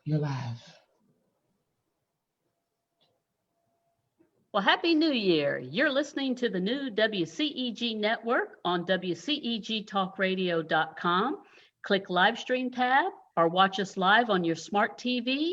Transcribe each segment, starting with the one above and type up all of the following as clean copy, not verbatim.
You're live. Well, Happy New Year. You're listening to the new WCEG Network on WCEGTalkRadio.com. Click Livestream tab or watch us live on your smart TV,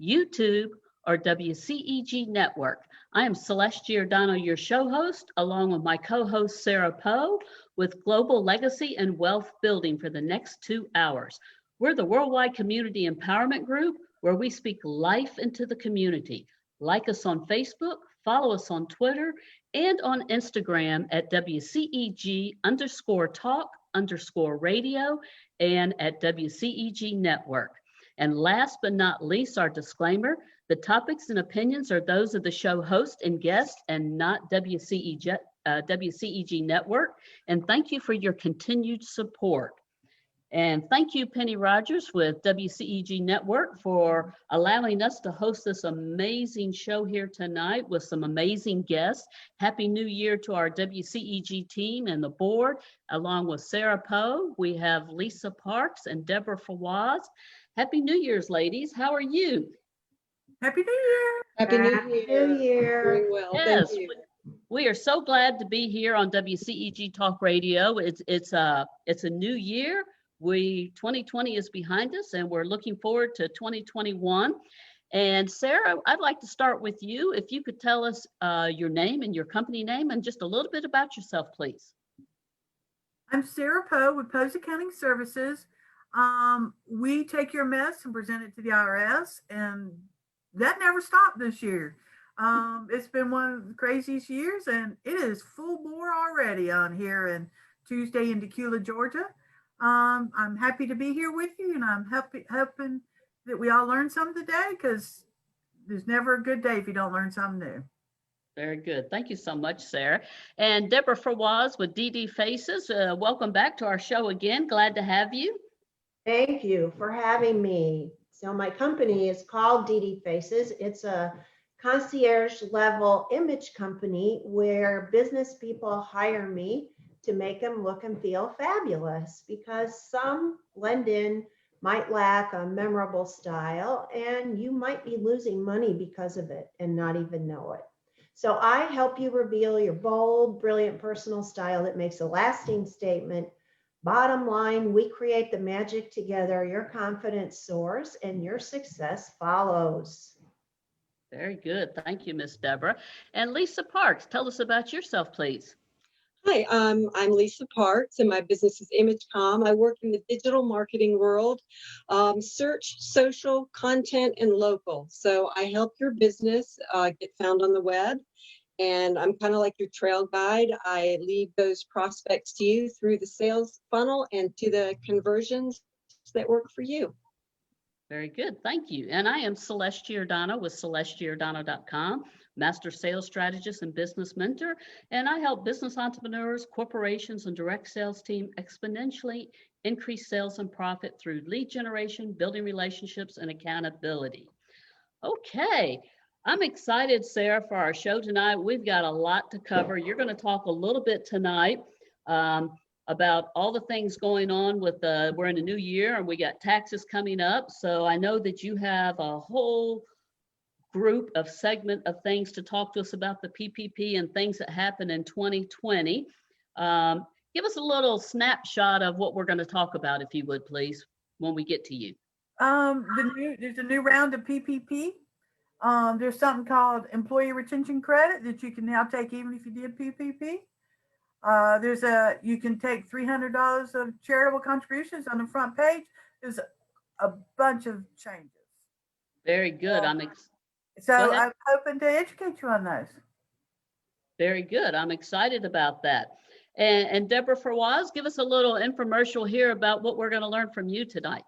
YouTube, or WCEG Network. I am Celeste Giordano, your show host, along with my co-host Sara Poe with Global Legacy and Wealth Building for the next 2 hours. We're the worldwide community empowerment group where we speak life into the community. Like us on Facebook, follow us on Twitter, and on Instagram at WCEG_talk_radio and at WCEG Network. And last but not least, our disclaimer, the topics and opinions are those of the show host and guest and not WCEG Network. And thank you for your continued support. And thank you, Penny Rogers with WCEG Network, for allowing us to host this amazing show here tonight with some amazing guests. Happy New Year to our WCEG team and the board, along with Sara Poe. We have Lisa Parks and Deborah Fawaz. Happy New Year's, ladies. How are you? Happy New Year. Happy New Year. Very well. Yes, Thank you. we are so glad to be here on WCEG Talk Radio. It's a new year. 2020 is behind us, and we're looking forward to 2021. And Sara, I'd like to start with you. If you could tell us your name and your company name and just a little bit about yourself, please. I'm Sara Poe with Poe's Accounting Services. We take your mess and present it to the IRS, and that never stopped this year. It's been one of the craziest years, and it is full bore already on here in Tuesday in Tequila, Georgia. I'm happy to be here with you, and I'm hoping that we all learn something today, because there's never a good day if you don't learn something new. Very good. Thank you so much, Sara. And Deborah Fawaz with DD Faces. Welcome back to our show again. Glad to have you. Thank you for having me. So my company is called DD Faces. It's a concierge level image company where business people hire me to make them look and feel fabulous, because some blend in, might lack a memorable style, and you might be losing money because of it and not even know it. So I help you reveal your bold, brilliant personal style that makes a lasting statement. Bottom line, we create the magic together. Your confidence soars and your success follows. Very good. Thank you, Miss Deborah. And Lisa Parks, tell us about yourself, please. Hi, I'm Lisa Parks, and my business is ImageCom. I work in the digital marketing world, search, social, content, and local. So I help your business get found on the web, and I'm kind of like your trail guide. I lead those prospects to you through the sales funnel and to the conversions that work for you. Very good. Thank you. And I am Celeste Giordano with CelesteGiordano.com, Master Sales Strategist and Business Mentor. And I help business entrepreneurs, corporations, and direct sales team exponentially increase sales and profit through lead generation, building relationships, and accountability. Okay. I'm excited, Sara, for our show tonight. We've got a lot to cover. You're going to talk a little bit tonight about all the things going on with we're in a new year and we got taxes coming up. So I know that you have a whole group of segment of things to talk to us about the PPP and things that happened in 2020. Give us a little snapshot of what we're going to talk about, if you would, please, when we get to you. There's a new round of PPP. There's something called employee retention credit that you can now take even if you did PPP. You can take $300 of charitable contributions on the front page. There's a bunch of changes. Very good. So I'm hoping to educate you on those. Very good. I'm excited about that. And Deborah Fawaz, give us a little infomercial here about what we're going to learn from you tonight.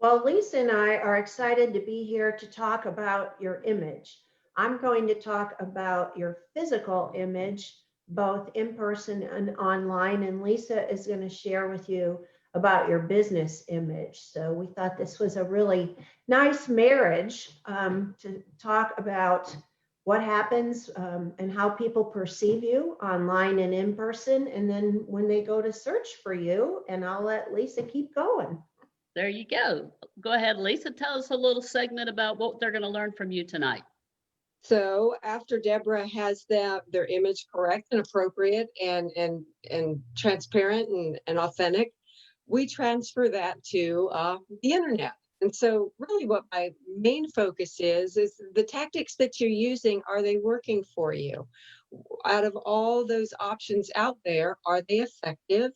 Well, Lisa and I are excited to be here to talk about your image. I'm going to talk about your physical image, both in person and online, and Lisa is going to share with you about your business image. So we thought this was a really nice marriage to talk about what happens and how people perceive you online and in person, and then when they go to search for you, and I'll let Lisa keep going. There you go. Go ahead, Lisa. Tell us a little segment about what they're going to learn from you tonight. So after Deborah has their image correct and appropriate and transparent and authentic, we transfer that to the internet. And so really what my main focus is the tactics that you're using, are they working for you? Out of all those options out there, are they effective?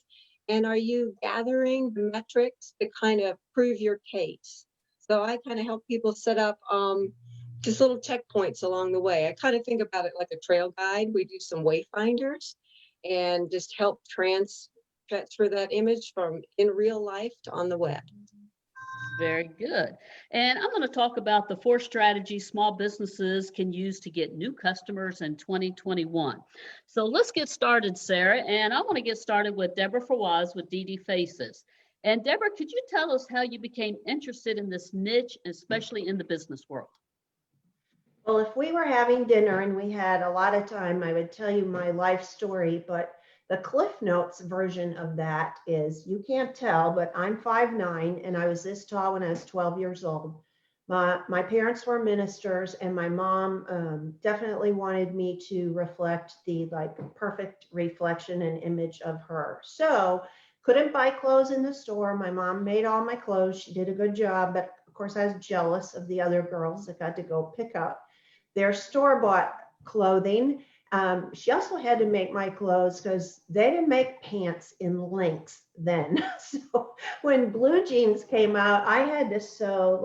And are you gathering the metrics to kind of prove your case? So I kind of help people set up just little checkpoints along the way. I kind of think about it like a trail guide. We do some wayfinders and just help transfer that image from in real life to on the web. Very good. And I'm going to talk about the 4 strategies small businesses can use to get new customers in 2021. So let's get started, Sarah. And I want to get started with Deborah Fawaz with DD Faces. And Deborah, could you tell us how you became interested in this niche, especially in the business world? Well, if we were having dinner and we had a lot of time, I would tell you my life story, but the Cliff Notes version of that is, you can't tell, but I'm 5'9", and I was this tall when I was 12 years old. My parents were ministers, and my mom definitely wanted me to reflect the perfect reflection and image of her. So couldn't buy clothes in the store. My mom made all my clothes. She did a good job, but of course I was jealous of the other girls that got to go pick up their store-bought clothing. She also had to make my clothes because they didn't make pants in lengths then. So when blue jeans came out, I had to sew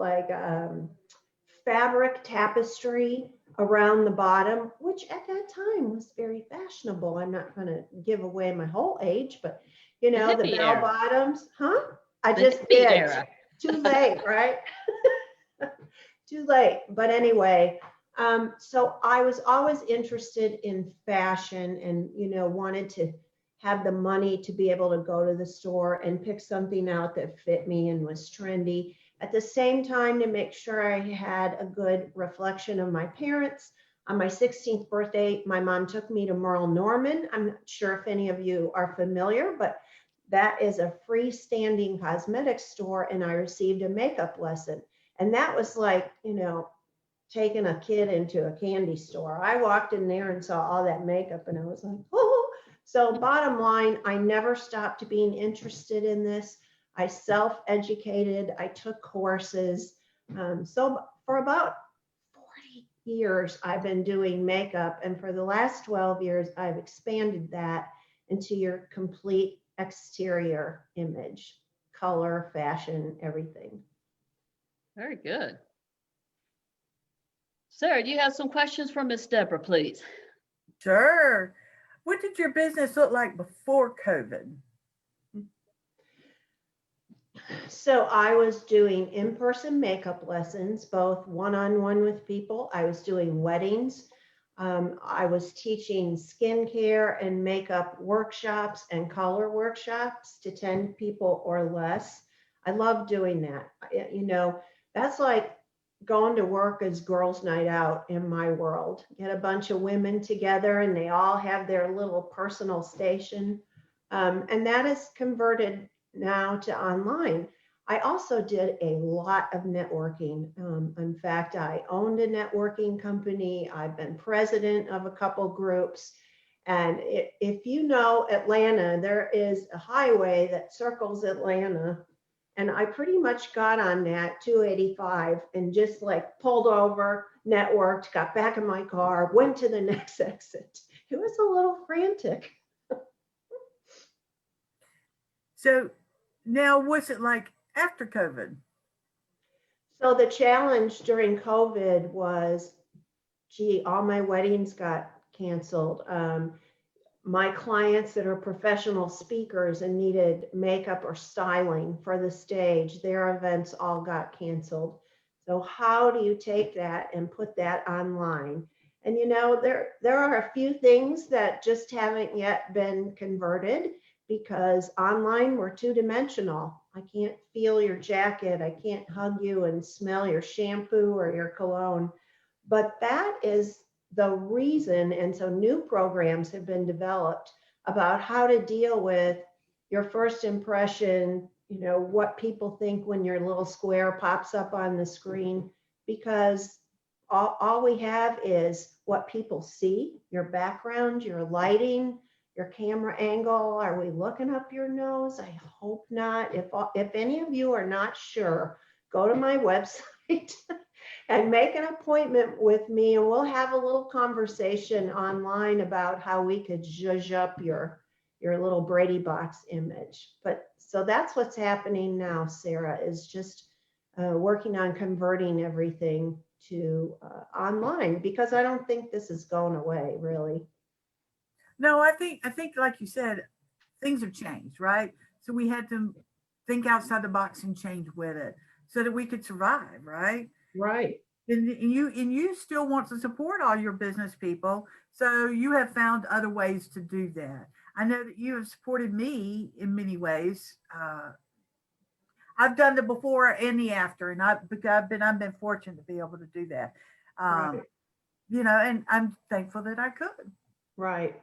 fabric tapestry around the bottom, which at that time was very fashionable. I'm not going to give away my whole age, but you know, the bell bottoms, I just did. Too late, right? Too late. But anyway, so I was always interested in fashion and, you know, wanted to have the money to be able to go to the store and pick something out that fit me and was trendy. At the same time, to make sure I had a good reflection of my parents. On my 16th birthday, my mom took me to Merle Norman. I'm not sure if any of you are familiar, but that is a freestanding cosmetics store, and I received a makeup lesson. And that was like, you know, taking a kid into a candy store. I walked in there and saw all that makeup and I was like, oh. So bottom line, I never stopped being interested in this. I self-educated, I took courses. So for about 40 years, I've been doing makeup. And for the last 12 years, I've expanded that into your complete exterior image, color, fashion, everything. Very good. Sarah, do you have some questions for Miss Deborah, please? Sure. What did your business look like before COVID? So I was doing in-person makeup lessons, both one-on-one with people. I was doing weddings. I was teaching skincare and makeup workshops and color workshops to 10 people or less. I love doing that. You know, that's like going to work as girls' night out in my world. Get a bunch of women together and they all have their little personal station. And that is converted now to online. I also did a lot of networking. In fact, I owned a networking company. I've been president of a couple groups. And if you know Atlanta, there is a highway that circles Atlanta. And I pretty much got on that 285 and just like pulled over, networked, got back in my car, went to the next exit. It was a little frantic. So now what's it like after COVID? So the challenge during COVID was, gee, all my weddings got canceled. My clients that are professional speakers and needed makeup or styling for the stage, their events all got canceled. So how do you take that and put that online? And you know, there are a few things that just haven't yet been converted because online we're two-dimensional. I can't feel your jacket. I can't hug you and smell your shampoo or your cologne. But that is the reason, and so new programs have been developed about how to deal with your first impression, what people think when your little square pops up on the screen, because all we have is what people see, your background, your lighting, your camera angle. Are we looking up your nose? I hope not. If any of you are not sure, go to my website and make an appointment with me, and we'll have a little conversation online about how we could zhuzh up your little Brady box image. But so that's what's happening now, Sarah, is just working on converting everything to online, because I don't think this is going away, really. No, I think like you said, things have changed, right? So we had to think outside the box and change with it so that we could survive, right? Right. And you still want to support all your business people, so you have found other ways to do that. I know that you have supported me in many ways. I've done the before and the after, and I've been fortunate to be able to do that. Right. And I'm thankful that I could. Right.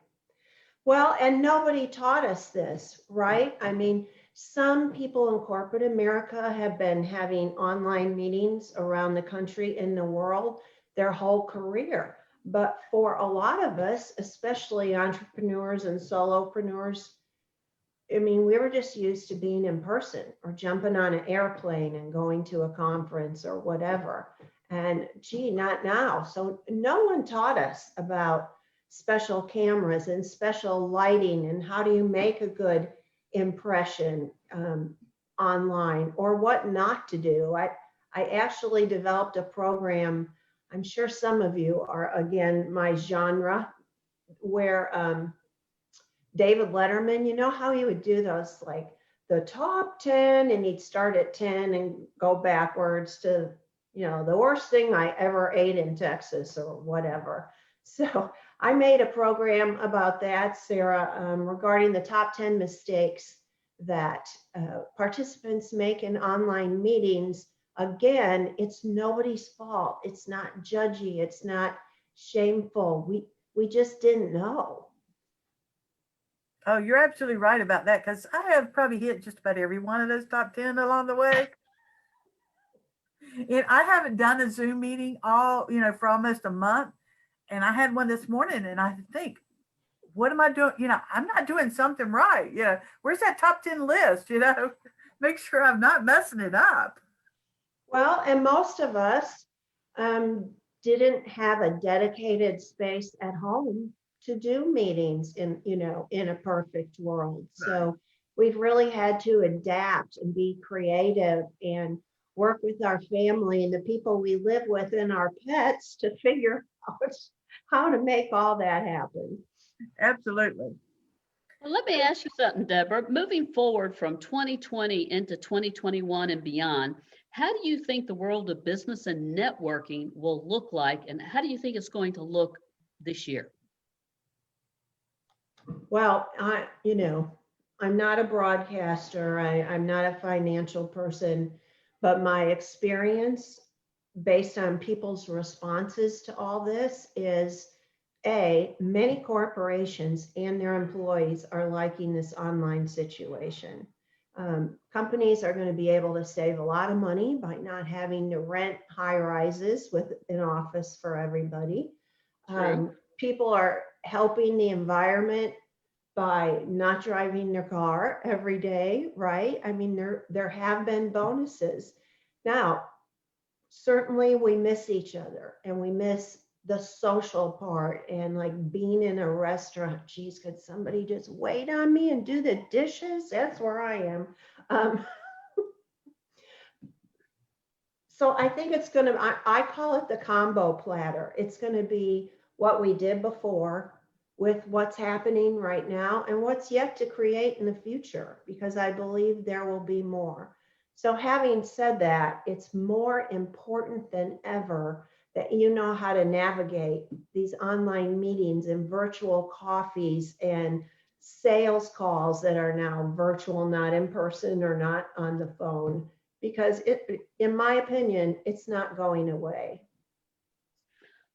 Well, and nobody taught us this, right? I mean, some people in corporate America have been having online meetings around the country and the world their whole career. But for a lot of us, especially entrepreneurs and solopreneurs, I mean, we were just used to being in person or jumping on an airplane and going to a conference or whatever. And gee, not now. So no one taught us about special cameras and special lighting and how do you make a good impression online, or what not to do. I actually developed a program. I'm sure some of you are, again, my genre, where David Letterman, you know how he would do those, like the top 10, and he'd start at 10 and go backwards to, the worst thing I ever ate in Texas or whatever. So I made a program about that, Sarah, regarding the top 10 mistakes that participants make in online meetings. Again, it's nobody's fault. It's not judgy. It's not shameful. We just didn't know. Oh, you're absolutely right about that, because I have probably hit just about every one of those top 10 along the way. And I haven't done a Zoom meeting for almost a month. And I had one this morning, and I think, what am I doing? I'm not doing something right. Where's that top 10 list? Make sure I'm not messing it up. Well, and most of us didn't have a dedicated space at home to do meetings in a perfect world. So we've really had to adapt and be creative and work with our family and the people we live with and our pets to figure out how to make all that happen. Absolutely. Well, let me ask you something, Deborah. Moving forward from 2020 into 2021 and beyond, how do you think the world of business and networking will look like, and how do you think it's going to look this year? Well, I'm not a broadcaster. I'm not a financial person, but my experience based on people's responses to all this is many corporations and their employees are liking this online situation. Companies are going to be able to save a lot of money by not having to rent high rises with an office for everybody. People are helping the environment by not driving their car every day, right? I mean, there have been bonuses. Now, certainly we miss each other and we miss the social part and like being in a restaurant. Geez, could somebody just wait on me and do the dishes? That's where I am. So I think it's going to, I call it the combo platter. It's going to be what we did before with what's happening right now and what's yet to create in the future, because I believe there will be more. So having said that, it's more important than ever that you know how to navigate these online meetings and virtual coffees and sales calls that are now virtual, not in person or not on the phone, because in my opinion, it's not going away.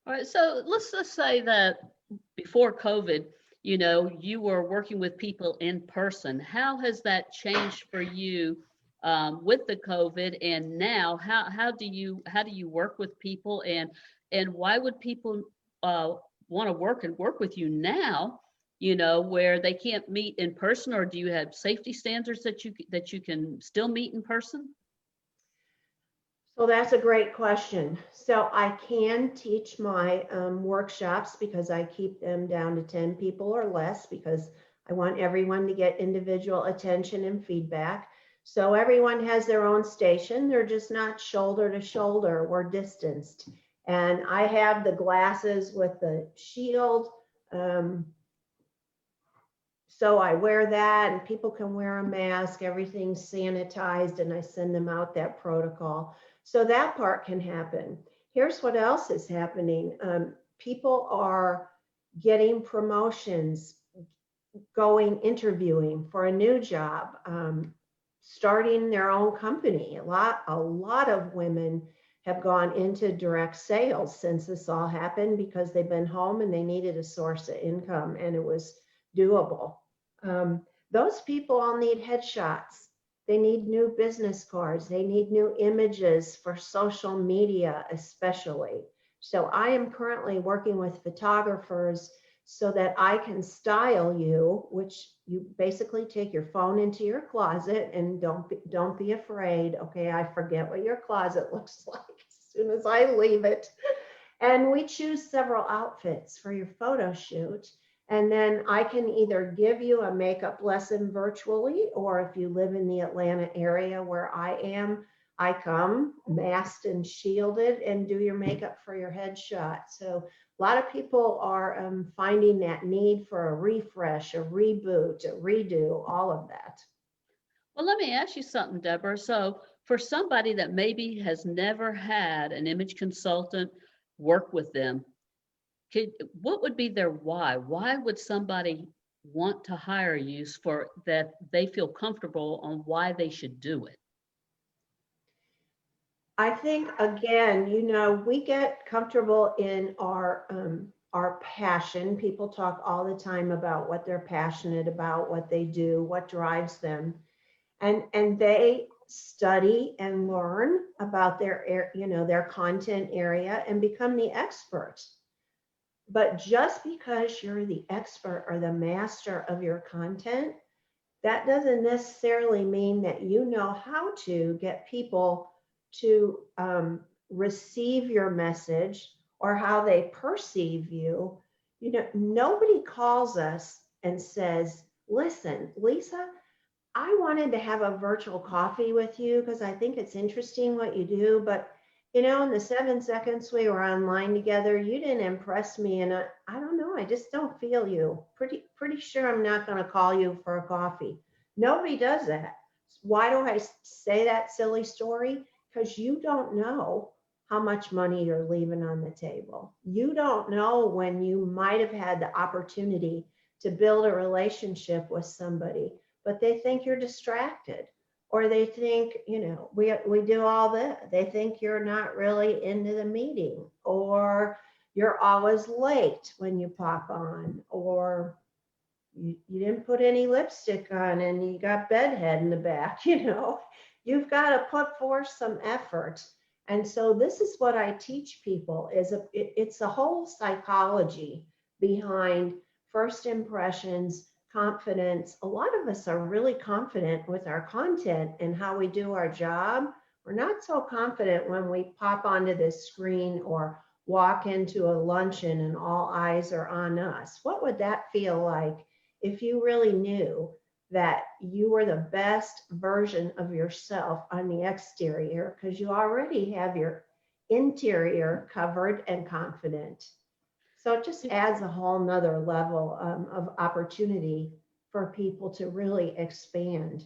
All right, so let's just say that before COVID, you were working with people in person. How has that changed for you with the COVID, and now how do you work with people, and why would people want to work with you now, where they can't meet in person, or do you have safety standards that you can still meet in person? So that's a great question. So I can teach my workshops because I keep them down to 10 people or less because I want everyone to get individual attention and feedback. So everyone has their own station. They're just not shoulder to shoulder. We're distanced. And I have the glasses with the shield. So I wear that, and people can wear a mask. Everything's sanitized, and I send them out that protocol. So that part can happen. Here's what else is happening. People are getting promotions, interviewing for a new job, starting their own company. A lot of women have gone into direct sales since this all happened because they've been home and they needed a source of income, and it was doable. Those people all need headshots. They need new business cards. They need new images for social media, especially. So I am currently working with photographers so that I can style you, which you basically take your phone into your closet, and don't be afraid. Okay, I forget what your closet looks like as soon as I leave it. And we choose several outfits for your photo shoot. And then I can either give you a makeup lesson virtually, or if you live in the Atlanta area where I am, I come masked and shielded and do your makeup for your headshot. So a lot of people are finding that need for a refresh, a reboot, a redo, all of that. Well, let me ask you something, Deborah. So for somebody that maybe has never had an image consultant work with them, what would be their why? Why would somebody want to hire you for that they feel comfortable on why they should do it? I think, again, we get comfortable in our passion. People talk all the time about what they're passionate about, what they do, what drives them, and they study and learn about their content area and become the expert. But just because you're the expert or the master of your content, that doesn't necessarily mean that you know how to get people to receive your message or how they perceive you. Nobody calls us and says, listen, Lisa, I wanted to have a virtual coffee with you because I think it's interesting what you do, but in the 7 seconds we were online together, you didn't impress me, and I don't know, I just don't feel you. Pretty sure I'm not going to call you for a coffee. Nobody does that. Why do I say that silly story? Because you don't know how much money you're leaving on the table. You don't know when you might have had the opportunity to build a relationship with somebody, but they think you're distracted, or they think, we do all that. They think you're not really into the meeting, or you're always late when you pop on, or you didn't put any lipstick on and you got bedhead in the back. You've got to put forth some effort. And so this is what I teach people it's a whole psychology behind first impressions, confidence. A lot of us are really confident with our content and how we do our job. We're not so confident when we pop onto this screen or walk into a luncheon and all eyes are on us. What would that feel like if you really knew that you were the best version of yourself on the exterior because you already have your interior covered and confident? So it just adds a whole nother level of opportunity for people to really expand.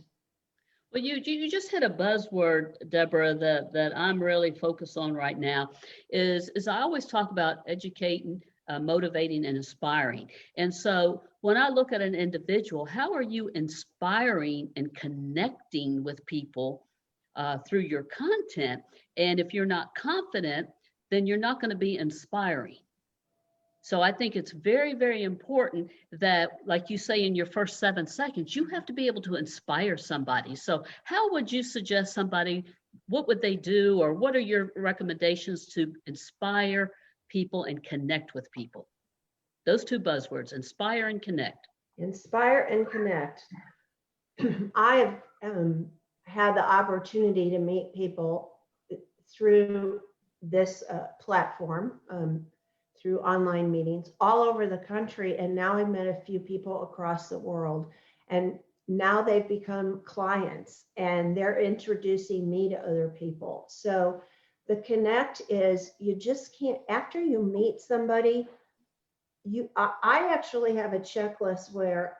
Well, you just hit a buzzword, Deborah, that I'm really focused on right now. Is I always talk about educating, motivating, and inspiring. And so when I look at an individual, how are you inspiring and connecting with people through your content? And if you're not confident, then you're not going to be inspiring. So I think it's very, very important that, like you say, in your first 7 seconds, you have to be able to inspire somebody. So how would you suggest somebody, what would they do, or what are your recommendations to inspire people and connect with people? Those two buzzwords, inspire and connect. Inspire and connect. I have had the opportunity to meet people through this platform, through online meetings all over the country. And now I've met a few people across the world. And now they've become clients and they're introducing me to other people. So the connect is, you just can't, after you meet somebody, I actually have a checklist where,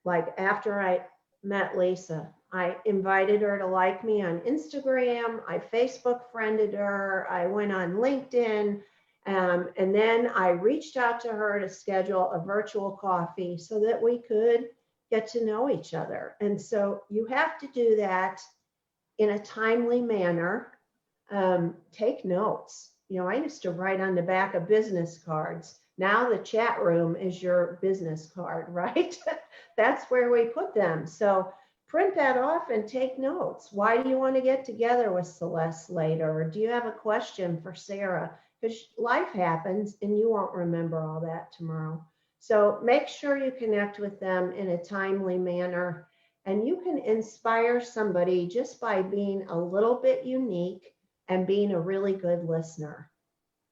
like, after I met Lisa, I invited her to like me on Instagram, I Facebook friended her, I went on LinkedIn, and then I reached out to her to schedule a virtual coffee so that we could get to know each other. And so you have to do that in a timely manner. Take notes. You know, I used to write on the back of business cards. Now the chat room is your business card, right? That's where we put them. So print that off and take notes. Why do you want to get together with Celeste later? Or do you have a question for Sara? Because life happens and you won't remember all that tomorrow. So make sure you connect with them in a timely manner. And you can inspire somebody just by being a little bit unique and being a really good listener.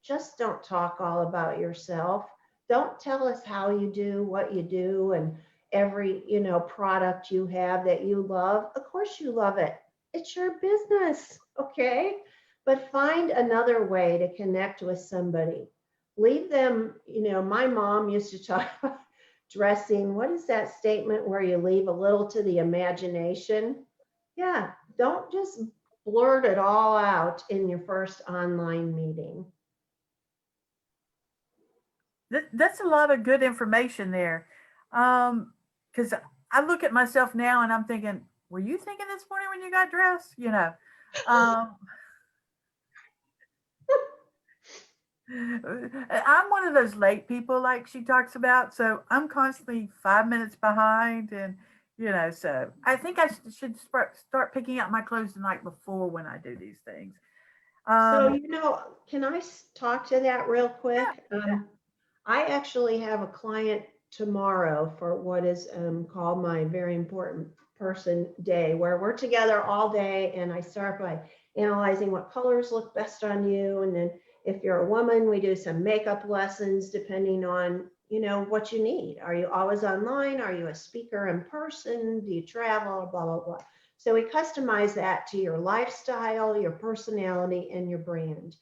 Just don't talk all about yourself. Don't tell us how you do what you do and every, product you have that you love. Of course you love it. It's your business, okay? But find another way to connect with somebody. Leave them, my mom used to talk about dressing. What is that statement where you leave a little to the imagination? Yeah, don't just blurt it all out in your first online meeting. That's a lot of good information there. Because I look at myself now and I'm thinking, were you thinking this morning when you got dressed? I'm one of those late people like she talks about. So I'm constantly 5 minutes behind. And, so I think I should start picking out my clothes the night before when I do these things. So, can I talk to that real quick? Yeah. I actually have a client tomorrow for what is called my very important person day, where we're together all day and I start by analyzing what colors look best on you. And then if you're a woman, we do some makeup lessons depending on, what you need. Are you always online? Are you a speaker in person? Do you travel? Blah, blah, blah. So we customize that to your lifestyle, your personality, and your brand.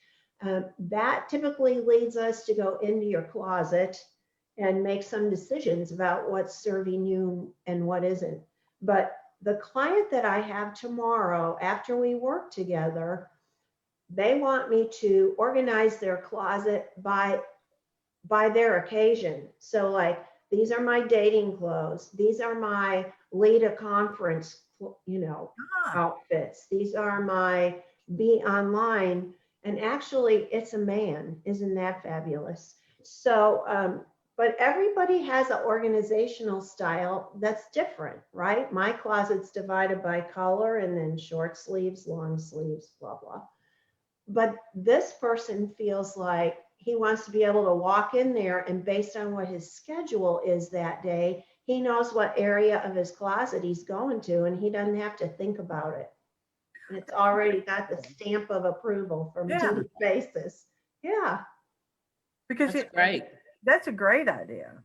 That typically leads us to go into your closet and make some decisions about what's serving you and what isn't. But the client that I have tomorrow, after we work together, they want me to organize their closet by their occasion. So like, these are my dating clothes. These are my lead a conference, outfits. These are my be online. And actually it's a man. Isn't that fabulous? So, but everybody has an organizational style that's different, right? My closet's divided by color and then short sleeves, long sleeves, blah, blah. But this person feels like he wants to be able to walk in there and based on what his schedule is that day, he knows what area of his closet he's going to and he doesn't have to think about it. And it's already got the stamp of approval from DD Faces. Yeah. Because That's great. That's a great idea.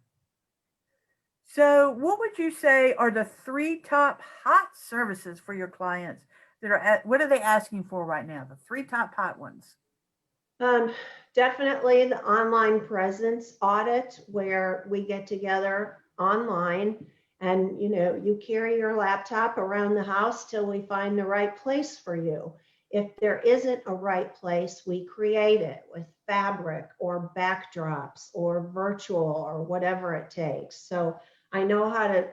So what would you say are the 3 top hot services for your clients that are what are they asking for right now? The 3 top hot ones. Definitely the online presence audit, where we get together online and you carry your laptop around the house till we find the right place for you. If there isn't a right place, we create it with fabric or backdrops or virtual or whatever it takes. So I know how to,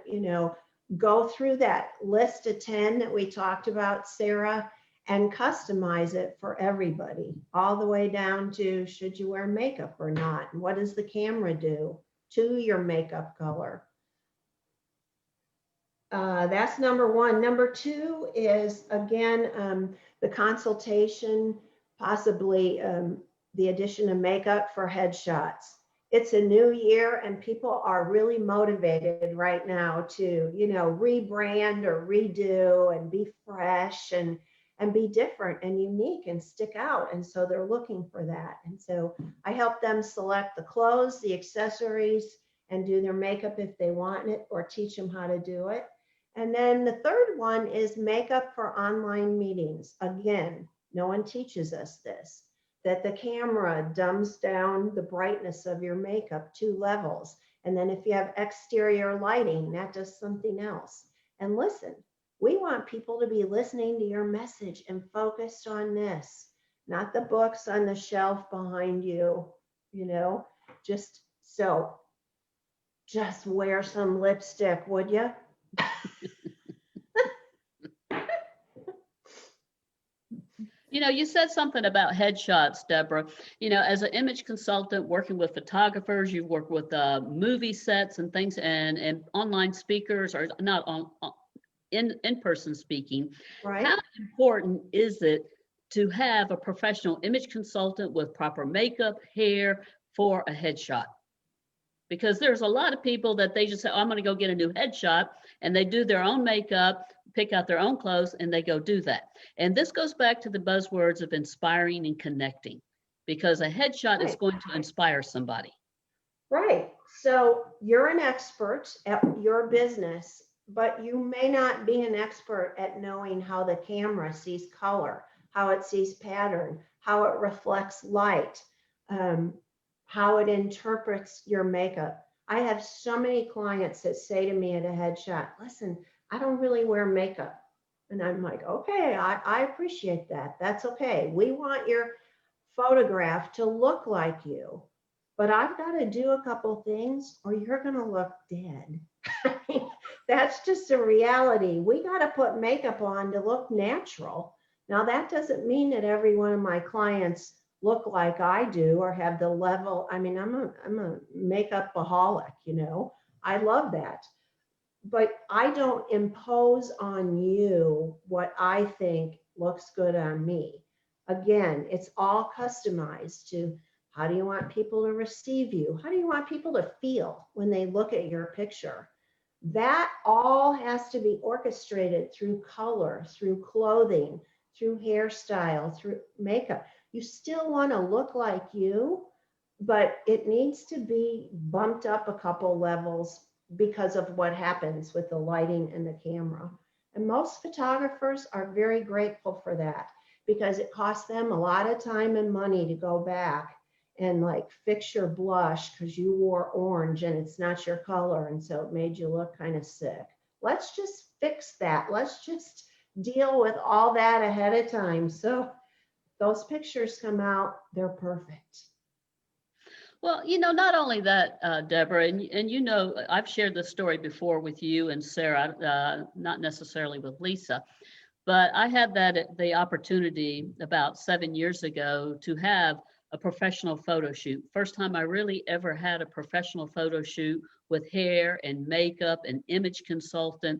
go through that list of 10 that we talked about, Sara, and customize it for everybody, all the way down to should you wear makeup or not? And what does the camera do to your makeup color? That's number one. Number two is, again, the consultation, possibly the addition of makeup for headshots. It's a new year and people are really motivated right now to, rebrand or redo and be fresh and be different and unique and stick out. And so they're looking for that. And so I help them select the clothes, the accessories, and do their makeup if they want it, or teach them how to do it. And then the third one is makeup for online meetings. Again, no one teaches us this, that the camera dumbs down the brightness of your makeup 2 levels. And then if you have exterior lighting, that does something else. And listen, we want people to be listening to your message and focused on this, not the books on the shelf behind you, just wear some lipstick, would you? You said something about headshots, Deborah. As an image consultant working with photographers, you work with movie sets and things, and online speakers, or not in-person speaking. Right. How important is it to have a professional image consultant with proper makeup, hair for a headshot? Because there's a lot of people that they just say, oh, I'm going to go get a new headshot, and they do their own makeup, pick out their own clothes, and they go do that. And this goes back to the buzzwords of inspiring and connecting, because a headshot is going to inspire somebody. Right. So you're an expert at your business, but you may not be an expert at knowing how the camera sees color, how it sees pattern, how it reflects light, how it interprets your makeup. I have so many clients that say to me at a headshot, listen, I don't really wear makeup. And I'm like, okay, I appreciate that. That's okay. We want your photograph to look like you, but I've got to do a couple things or you're going to look dead. That's just a reality. We got to put makeup on to look natural. Now, that doesn't mean that every one of my clients look like I do or have the level. I mean, I'm a makeup-aholic, I love that. But I don't impose on you what I think looks good on me. Again, it's all customized to how do you want people to receive you? How do you want people to feel when they look at your picture? That all has to be orchestrated through color, through clothing, through hairstyle, through makeup. You still want to look like you, but it needs to be bumped up a couple levels because of what happens with the lighting and the camera. And most photographers are very grateful for that because it costs them a lot of time and money to go back and fix your blush because you wore orange and it's not your color. And so it made you look kind of sick. Let's just fix that. Let's just deal with all that ahead of time. So those pictures come out, they're perfect. Well, not only that, Deborah, and I've shared this story before with you and Sara, not necessarily with Lisa, but I had the opportunity about 7 years ago to have a professional photo shoot. First time I really ever had a professional photo shoot with hair and makeup and image consultant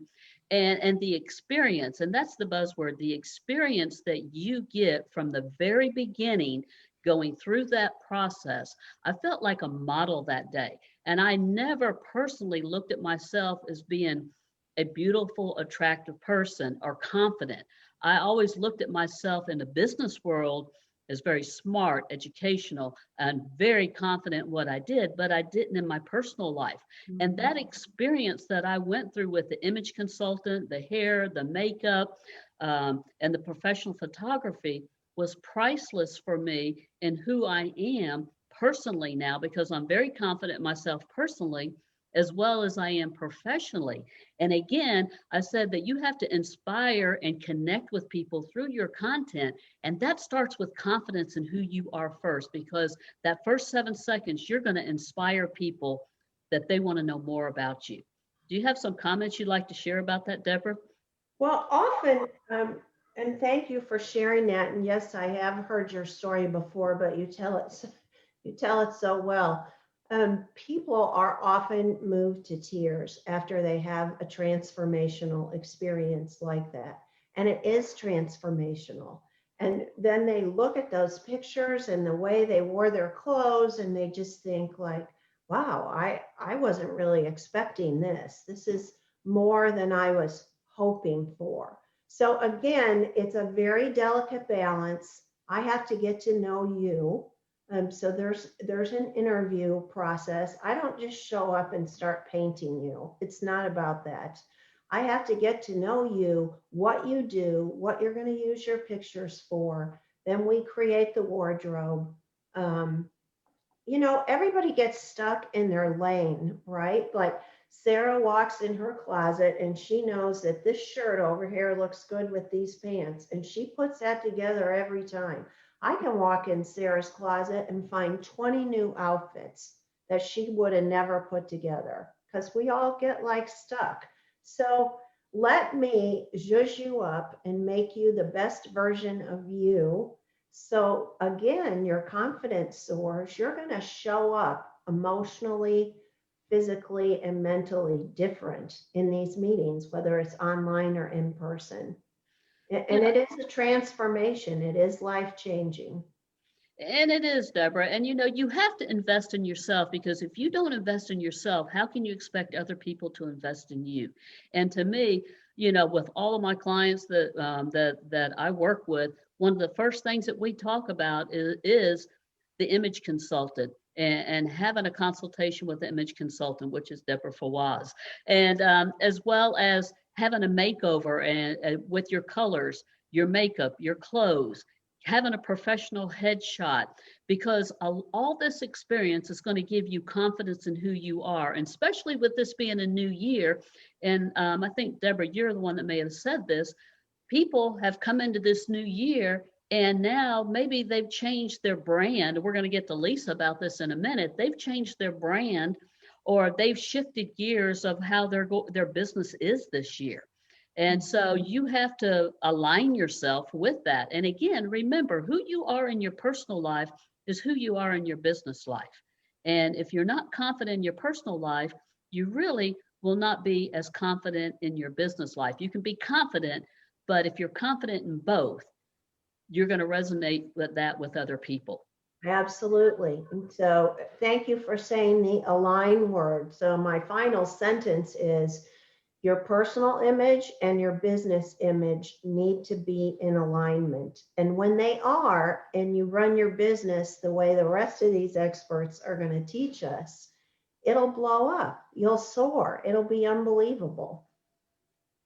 and the experience, and that's the buzzword, the experience that you get from the very beginning going through that process. I felt like a model that day. And I never personally looked at myself as being a beautiful, attractive person or confident. I always looked at myself in the business world as very smart, educational, and very confident in what I did, but I didn't in my personal life. And that experience that I went through with the image consultant, the hair, the makeup, and the professional photography was priceless for me in who I am personally now, because I'm very confident in myself personally, as well as I am professionally. And again, I said that you have to inspire and connect with people through your content. And that starts with confidence in who you are first, because that first 7 seconds, you're going to inspire people that they want to know more about you. Do you have some comments you'd like to share about that, Deborah? Well, often And thank you for sharing that. And yes, I have heard your story before, but you tell it so well. People are often moved to tears after they have a transformational experience like that. And it is transformational. And then they look at those pictures and the way they wore their clothes, and they just think like, wow, I wasn't really expecting this. This is more than I was hoping for. So again, it's a very delicate balance. I have to get to know you. So there's an interview process. I don't just show up and start painting you. It's not about that. I have to get to know you, what you do, what you're going to use your pictures for. Then we create the wardrobe. Um, Everybody gets stuck in their lane, right? Like Sarah walks in her closet and she knows that this shirt over here looks good with these pants, and she puts that together every time. I can walk in Sarah's closet and find 20 new outfits that she would have never put together because we all get like stuck. So let me zhuzh you up and make you the best version of you. So again, your confidence soars. You're going to show up emotionally, physically, and mentally different in these meetings, whether it's online or in person. And Yeah, it is a transformation. It is life changing. and it is, Deborah. And you have to invest in yourself, because if you don't invest in yourself, how can you expect other people to invest in you? And to me, with all of my clients that I work with, one of the first things that we talk about is the image consultant, and having a consultation with the image consultant, which is Deborah Fawaz, and as well as having a makeover and with your colors, your makeup, your clothes, having a professional headshot, because all this experience is going to give you confidence in who you are. And especially with this being a new year, and I think, Deborah, you're the one that may have said this, people have come into this new year and now maybe they've changed their brand. We're going to get to Lisa about this in a minute. They've changed their brand, or they've shifted gears of how their business is this year. And so you have to align yourself with that. And again, remember, who you are in your personal life is who you are in your business life. And if you're not confident in your personal life, you really will not be as confident in your business life. You can be confident, but if you're confident in both, you're going to resonate with that with other people. Absolutely. And so thank you for saying the align word. So my final sentence is, your personal image and your business image need to be in alignment. And when they are, and you run your business the way the rest of these experts are going to teach us, it'll blow up. You'll soar. It'll be unbelievable.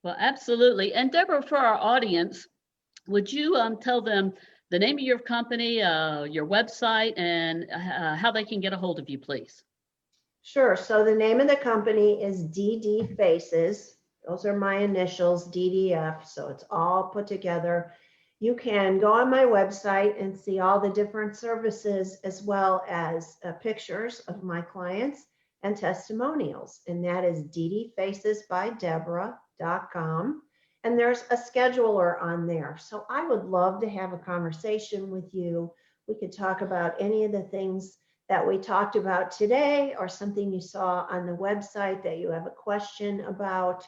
Well, absolutely. And Deborah, for our audience, would you tell them the name of your company, your website, and how they can get a hold of you, please? Sure. So the name of the company is DD Faces. Those are my initials, DDF. So it's all put together. You can go on my website and see all the different services, as well as pictures of my clients and testimonials. And that is ddfacesbydeborah.com. And there's a scheduler on there. So I would love to have a conversation with you. We could talk about any of the things that we talked about today, or something you saw on the website that you have a question about,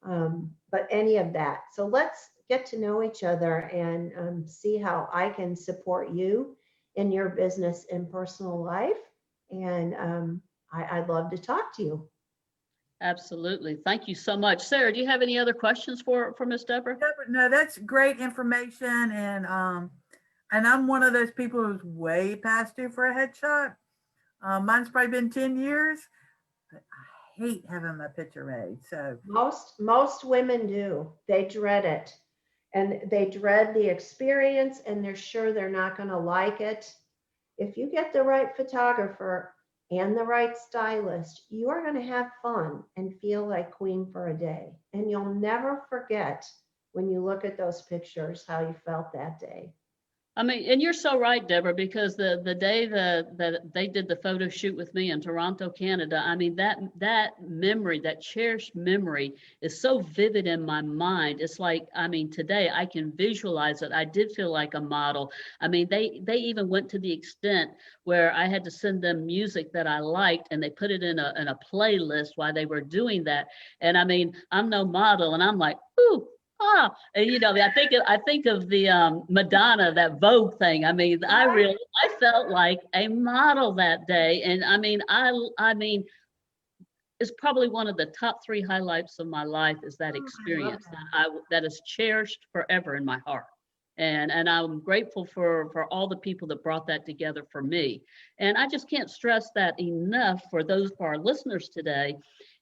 but any of that. So let's get to know each other and see how I can support you in your business and personal life. And I'd love to talk to you. Absolutely. Thank you so much. Sarah, do you have any other questions for Miss Deborah? No, that's great information. And I'm one of those people who's way past due for a headshot. Mine's probably been 10 years, but I hate having my picture made. So Most women do. They dread it, and they dread the experience, and they're sure they're not going to like it. If you get the right photographer and the right stylist, you are going to have fun and feel like queen for a day. And you'll never forget, when you look at those pictures, how you felt that day. I mean, and you're so right, Deborah, because the day that they did the photo shoot with me in Toronto, Canada, I mean, that memory, that cherished memory is so vivid in my mind. It's like, I mean, today I can visualize it. I did feel like a model. I mean, they even went to the extent where I had to send them music that I liked, and they put it in a playlist while they were doing that. And I mean, I'm no model, and I'm like, ooh. Ah, and you know, I think of the Madonna, that Vogue thing. I mean, I felt like a model that day, and I mean, it's probably one of the top 3 highlights of my life is that Oh, I love experience that. that is cherished forever in my heart. And I'm grateful for all the people that brought that together for me. And I just can't stress that enough for our listeners today,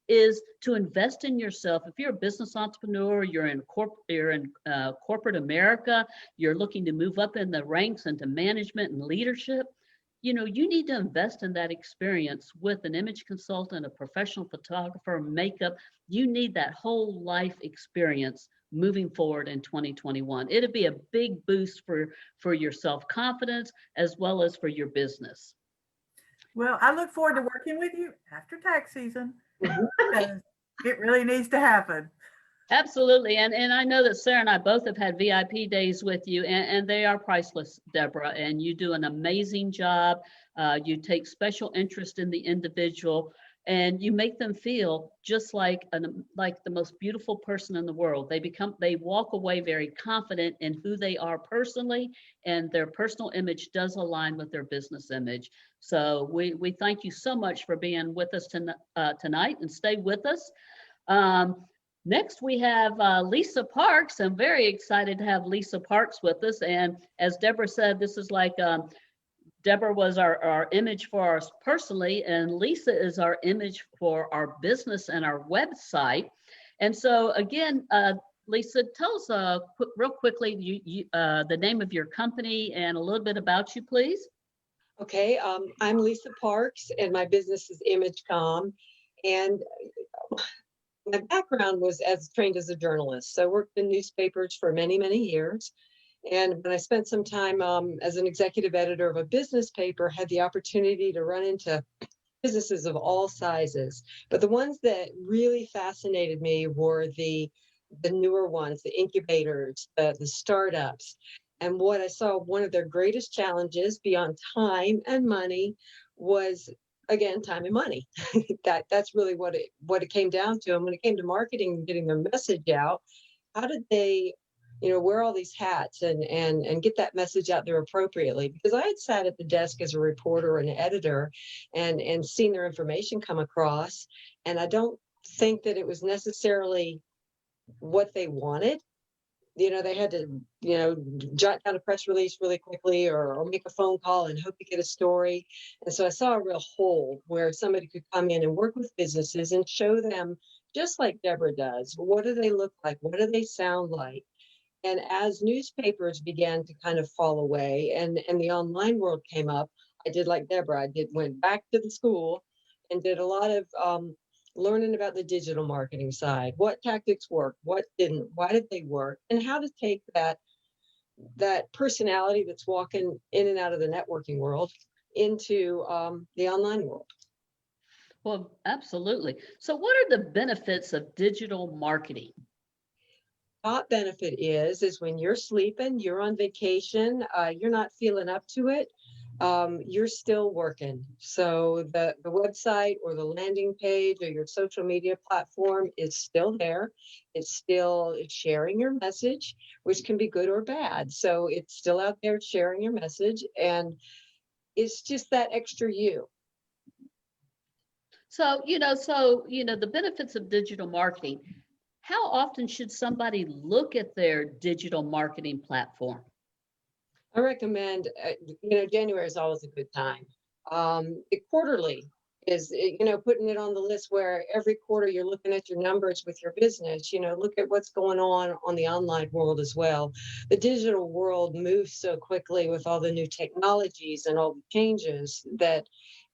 is to invest in yourself. If you're a business entrepreneur, you're in corporate America, you're looking to move up in the ranks into management and leadership, you know, you need to invest in that experience with an image consultant, a professional photographer, makeup. You need that whole life experience moving forward in 2021. It'll be a big boost for your self-confidence as well as for your business. Well, I look forward to working with you after tax season Mhm. because it really needs to happen. Absolutely. And I know that Sarah and I both have had VIP days with you, and they are priceless, Deborah. And you do an amazing job. You take special interest in the individual, and you make them feel just like like the most beautiful person in the world. They walk away very confident in who they are personally, and their personal image does align with their business image. So we thank you so much for being with us tonight, and stay with us. Next, we have Lisa Parks. I'm very excited to have Lisa Parks with us. And as Deborah said, this is like Deborah was our image for us personally, and Lisa is our image for our business and our website. And so again, Lisa, tell us real quickly the name of your company and a little bit about you, please. Okay, I'm Lisa Parks, and my business is ImageCom. And my background was trained as a journalist. So I worked in newspapers for many, many years. And when I spent some time as an executive editor of a business paper, had the opportunity to run into businesses of all sizes. But the ones that really fascinated me were the newer ones, the incubators, the startups. And what I saw, one of their greatest challenges beyond time and money was, again, time and money. That's really what it came down to. And when it came to marketing and getting their message out, how did they, wear all these hats and get that message out there appropriately? Because I had sat at the desk as a reporter and an editor and seen their information come across, and I don't think that it was necessarily what they wanted. They had to, jot down a press release really quickly or make a phone call and hope to get a story. And so I saw a real hole where somebody could come in and work with businesses and show them, just like Deborah does, what do they look like? What do they sound like? And as newspapers began to kind of fall away and the online world came up, I did like Deborah. Went back to the school and did a lot of learning about the digital marketing side, what tactics worked, what didn't, why did they work, and how to take that personality that's walking in and out of the networking world into the online world. Well, absolutely. So what are the benefits of digital marketing? Top benefit is when you're sleeping, you're on vacation, you're not feeling up to it, you're still working. So the website or the landing page or your social media platform is still there. It's still sharing your message, which can be good or bad. So it's still out there sharing your message, and it's just that extra you. So, the benefits of digital marketing. How often should somebody look at their digital marketing platform? I recommend, January is always a good time. Quarterly is, putting it on the list where every quarter you're looking at your numbers with your business, look at what's going on the online world as well. The digital world moves so quickly with all the new technologies and all the changes that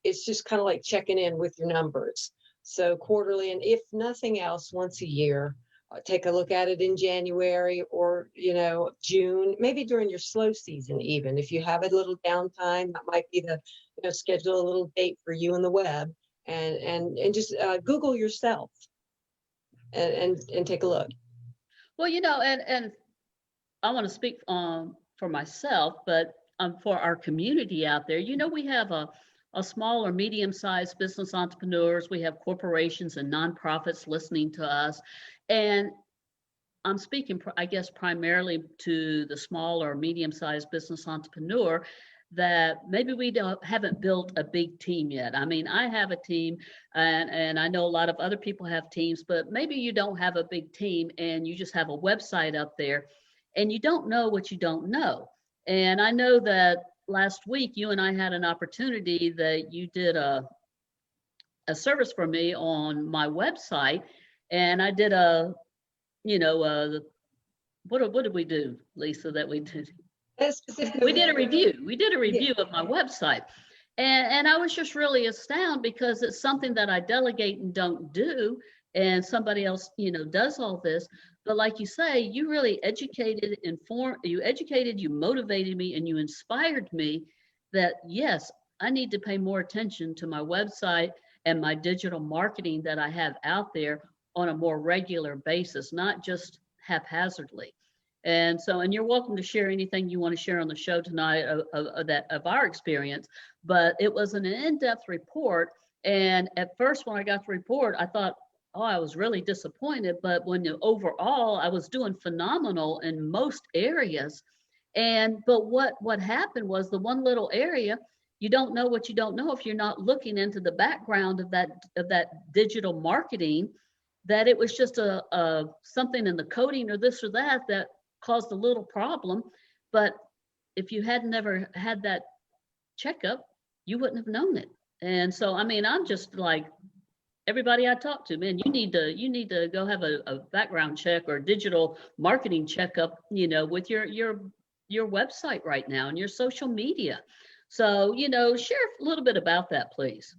it's just kind of like checking in with your numbers. So quarterly, and if nothing else, once a year, take a look at it in January or, June, maybe during your slow season, even if you have a little downtime, that might be the, schedule a little date for you on the web and just Google yourself and take a look. Well, and I want to speak for myself, but for our community out there, we have a small or medium-sized business entrepreneurs. We have corporations and nonprofits listening to us. And I'm speaking, I guess, primarily to the small or medium-sized business entrepreneur that maybe we haven't built a big team yet. I mean, I have a team and I know a lot of other people have teams, but maybe you don't have a big team and you just have a website up there and you don't know what you don't know. And I know that last week you and I had an opportunity that you did a service for me on my website, and I did what did we do, Lisa, that we did? We did a review. We did a review of my website. And I was just really astounded because it's something that I delegate and don't do. And somebody else, does all this. But like you say, you really educated, you motivated me, and you inspired me that, yes, I need to pay more attention to my website and my digital marketing that I have out there on a more regular basis, not just haphazardly. And you're welcome to share anything you want to share on the show tonight of our experience, but it was an in-depth report. And at first, when I got the report, I thought, oh, I was really disappointed. But overall, I was doing phenomenal in most areas. But what happened was the one little area, you don't know what you don't know if you're not looking into the background of that digital marketing, that it was just a something in the coding or this or that caused a little problem. But if you had never had that checkup, you wouldn't have known it. And so, I mean, I'm just like, everybody I talk to, man, you need to go have a background check or digital marketing checkup, with your website right now and your social media. So, share a little bit about that, please.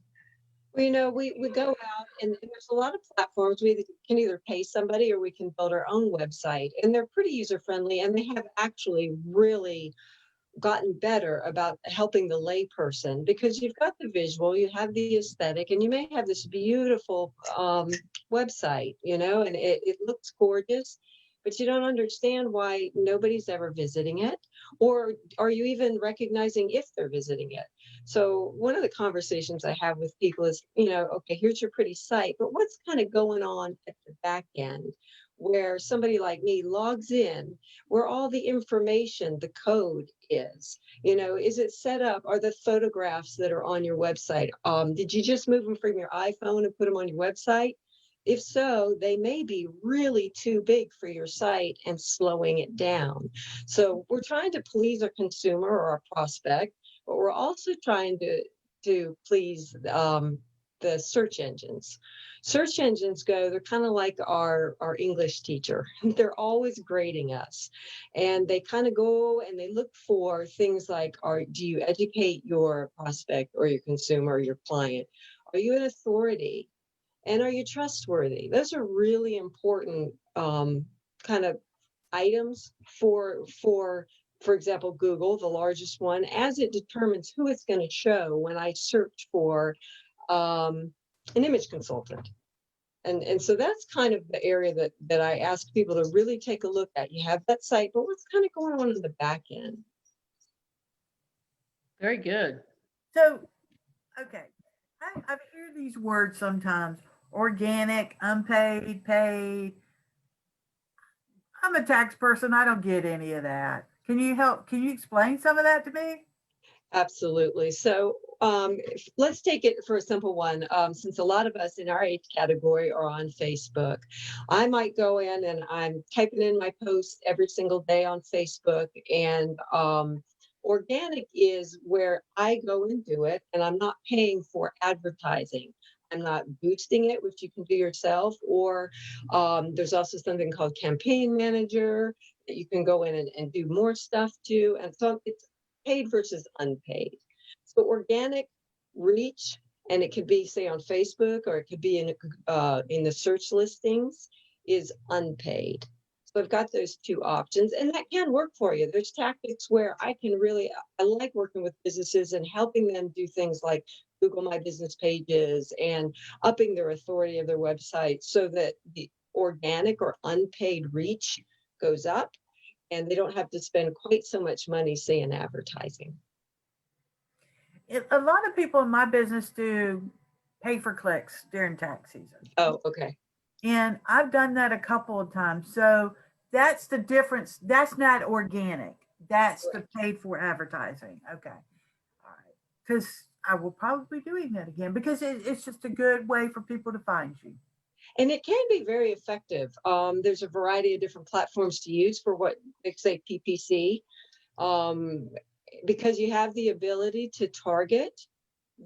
Well, we go out and there's a lot of platforms. We can either pay somebody or we can build our own website, and they're pretty user friendly, and they have actually really gotten better about helping the layperson, because you've got the visual, you have the aesthetic, and you may have this beautiful website, and it looks gorgeous, but you don't understand why nobody's ever visiting it, or are you even recognizing if they're visiting it? So one of the conversations I have with people is, okay, here's your pretty site, but what's kind of going on at the back end where somebody like me logs in, where all the information, the code is, is it set up? Are the photographs that are on your website, did you just move them from your iPhone and put them on your website? If so, they may be really too big for your site and slowing it down. So we're trying to please our consumer or our prospect, but we're also trying to please the search engines. Search engines they're kind of like our English teacher. They're always grading us. And they kind of go and they look for things like, do you educate your prospect or your consumer or your client? Are you an authority? And are you trustworthy? Those are really important kind of items for example, Google, the largest one, as it determines who it's going to show when I search for an image consultant. And so that's kind of the area that I ask people to really take a look at. You have that site, but what's kind of going on in the back end? Very good. So, okay, I hear these words sometimes: organic, unpaid, paid. I'm a tax person. I don't get any of that. Can you explain some of that to me? Absolutely. So let's take it for a simple one. Since a lot of us in our age category are on Facebook, I might go in and I'm typing in my posts every single day on Facebook, and organic is where I go and do it, and I'm not paying for advertising. I'm not boosting it, which you can do yourself, or there's also something called Campaign Manager that you can go in and do more stuff to. And so it's paid versus unpaid. So organic reach, and it could be, say, on Facebook, or it could be in the search listings, is unpaid. So I've got those two options, and that can work for you. There's tactics where I like working with businesses and helping them do things like Google My Business pages and upping their authority of their website so that the organic or unpaid reach goes up and they don't have to spend quite so much money, say, in advertising. A lot of people in my business do pay for clicks during tax season. Oh, okay. And I've done that a couple of times. So that's the difference. That's not organic. That's the paid for advertising. Okay. All right. Because I will probably be doing that again because it's just a good way for people to find you. And it can be very effective. There's a variety of different platforms to use for what they say PPC, because you have the ability to target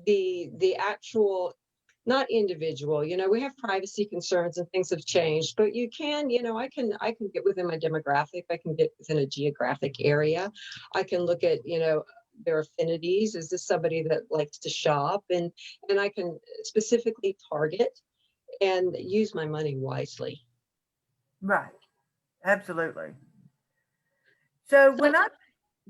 the actual, not individual. You know, we have privacy concerns and things have changed, but you can, you know, I can get within my demographic. I can get within a geographic area. I can look at, you know, their affinities. Is this somebody that likes to shop? And I can specifically target and use my money wisely. Right. Absolutely. So when I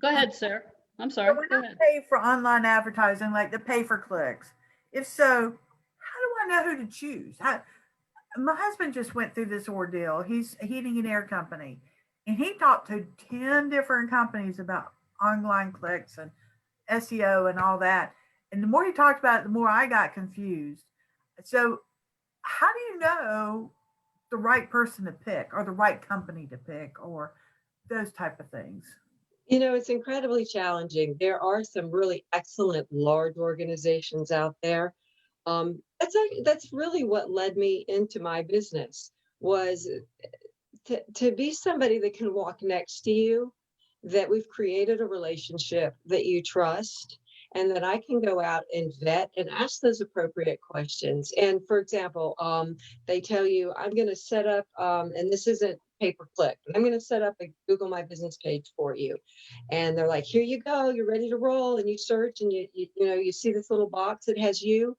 Go ahead, Sarah. I'm sorry. when Go I ahead. pay for online advertising, like the pay for clicks, if so, how do I know who to choose? My husband just went through this ordeal. He's a heating and air company, and he talked to 10 different companies about online clicks and SEO and all that. And the more he talked about it, the more I got confused. So how do you know the right person to pick or the right company to pick or those type of things? You know, it's incredibly challenging. There are some really excellent large organizations out there. That's really what led me into my business, was to be somebody that can walk next to you, that we've created a relationship that you trust, and that I can go out and vet and ask those appropriate questions. And for example, they tell you, I'm going to set up, and this isn't pay per click, but I'm going to set up a Google My Business page for you. And they're like, here you go, you're ready to roll. And you search and you know, you see this little box that has you,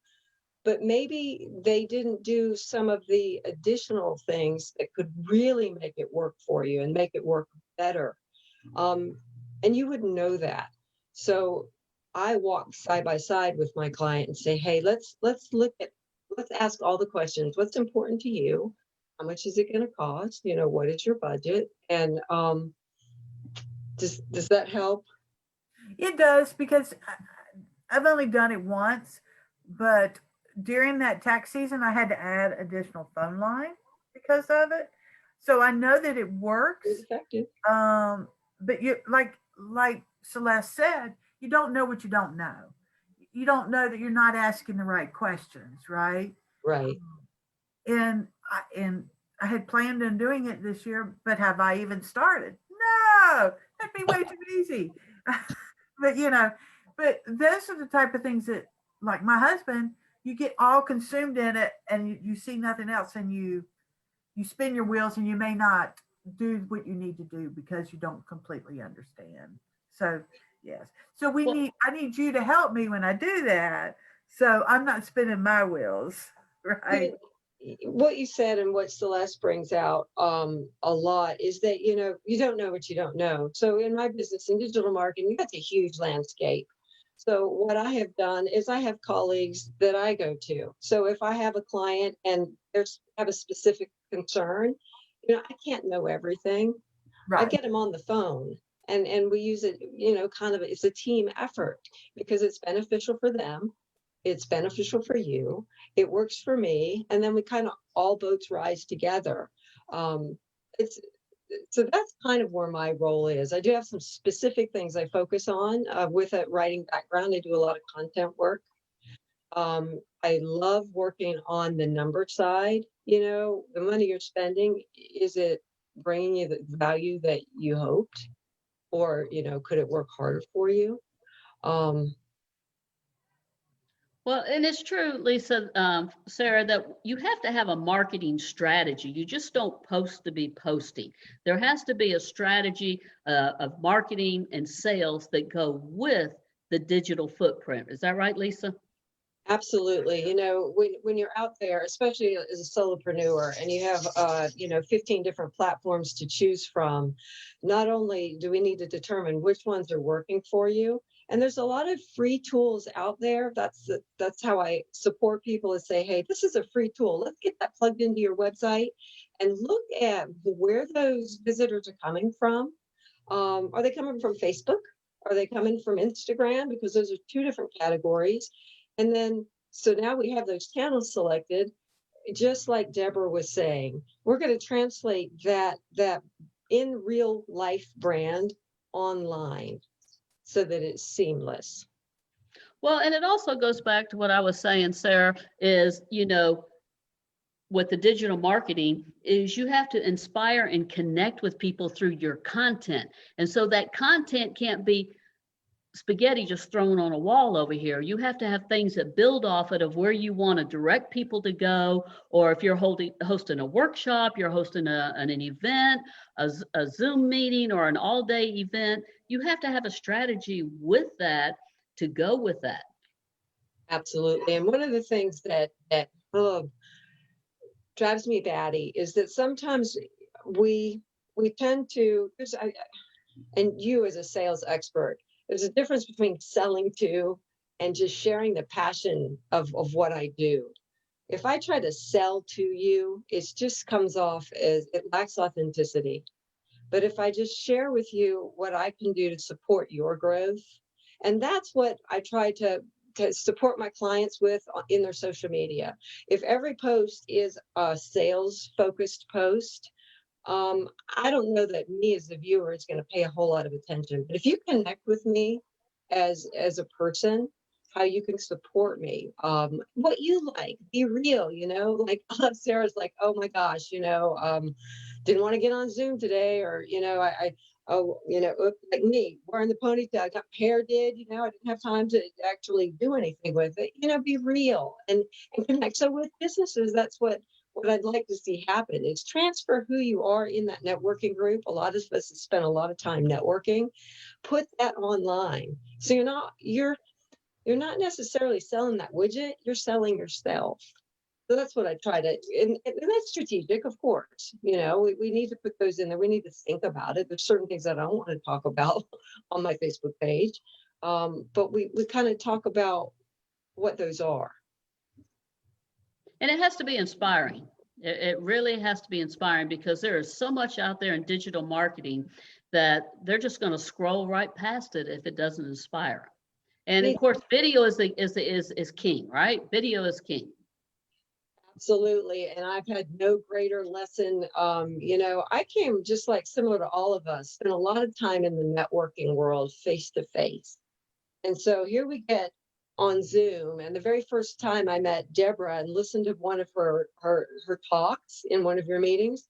but maybe they didn't do some of the additional things that could really make it work for you and make it work better. And you wouldn't know that. So I walk side by side with my client and say, hey, let's ask all the questions. What's important to you? How much is it going to cost? You know, what is your budget? And does that help? It does, because I've only done it once, but during that tax season, I had to add additional phone line because of it. So I know that it works. It's effective. But you like Celeste said, you don't know what you don't know. You don't know that you're not asking the right questions, right? Right. And I had planned on doing it this year, but have I even started? No, that'd be way too easy. But you know, but those are the type of things that, like my husband, you get all consumed in it and you see nothing else, and you spin your wheels and you may not do what you need to do because you don't completely understand. So yes. So I need you to help me when I do that. So I'm not spinning my wheels, right? What you said and what Celeste brings out a lot is that, you know, you don't know what you don't know. So in my business, in digital marketing, that's a huge landscape. So what I have done is I have colleagues that I go to. So if I have a client and have a specific concern, you know, I can't know everything. Right. I get them on the phone and we use it, you know, kind of, it's a team effort because it's beneficial for them. It's beneficial for you. It works for me. And then we kind of all boats rise together. So that's kind of where my role is. I do have some specific things I focus on with a writing background. I do a lot of content work. I love working on the number side. You know, the money you're spending, is it bringing you the value that you hoped? Or, you know, could it work harder for you? Well, and it's true, Lisa, Sarah, that you have to have a marketing strategy. You just don't post to be posting. There has to be a strategy of marketing and sales that go with the digital footprint. Is that right, Lisa? Absolutely. You know, when you're out there, especially as a solopreneur, and you have, 15 different platforms to choose from, not only do we need to determine which ones are working for you, and there's a lot of free tools out there. That's how I support people, is say, hey, this is a free tool. Let's get that plugged into your website and look at where those visitors are coming from. Are they coming from Facebook? Are they coming from Instagram? Because those are two different categories. And then, so now we have those channels selected, just like Deborah was saying, we're going to translate that in real life brand online so that it's seamless. Well, and it also goes back to what I was saying, Sarah, is, with the digital marketing is you have to inspire and connect with people through your content. And so that content can't be spaghetti just thrown on a wall over here. You have to have things that build off it, of where you want to direct people to go, or if you're hosting a workshop, you're hosting an event, a Zoom meeting, or an all-day event. You have to have a strategy with that to go with that. Absolutely. And one of the things that drives me batty is that sometimes we tend to, and you as a sales expert, there's a difference between selling to and just sharing the passion of what I do. If I try to sell to you, it just comes off as it lacks authenticity. But if I just share with you what I can do to support your growth, and that's what I try to support my clients with in their social media. If every post is a sales focused post, I don't know that me as the viewer is going to pay a whole lot of attention. But if you connect with me as a person, how you can support me, what you like, be real, like Sarah's like, oh my gosh, didn't want to get on Zoom today, or, like me wearing the ponytail, I got hair did, I didn't have time to actually do anything with it, be real and connect. So with businesses, that's what I'd like to see happen is transfer who you are in that networking group. A lot of us have spent a lot of time networking, put that online. So you're not necessarily selling that widget, you're selling yourself. So that's what I try to, and that's strategic, of course. We need to put those in there. We need to think about it. There's certain things that I don't want to talk about on my Facebook page. But we kind of talk about what those are. And it has to be inspiring. It really has to be inspiring, because there is so much out there in digital marketing that they're just going to scroll right past it if it doesn't inspire. And of course, video is king, right? Video is king. Absolutely. And I've had no greater lesson. I came just like similar to all of us, spent a lot of time in the networking world face to face. And so here we get on Zoom. And the very first time I met Deborah and listened to one of her talks in one of your meetings,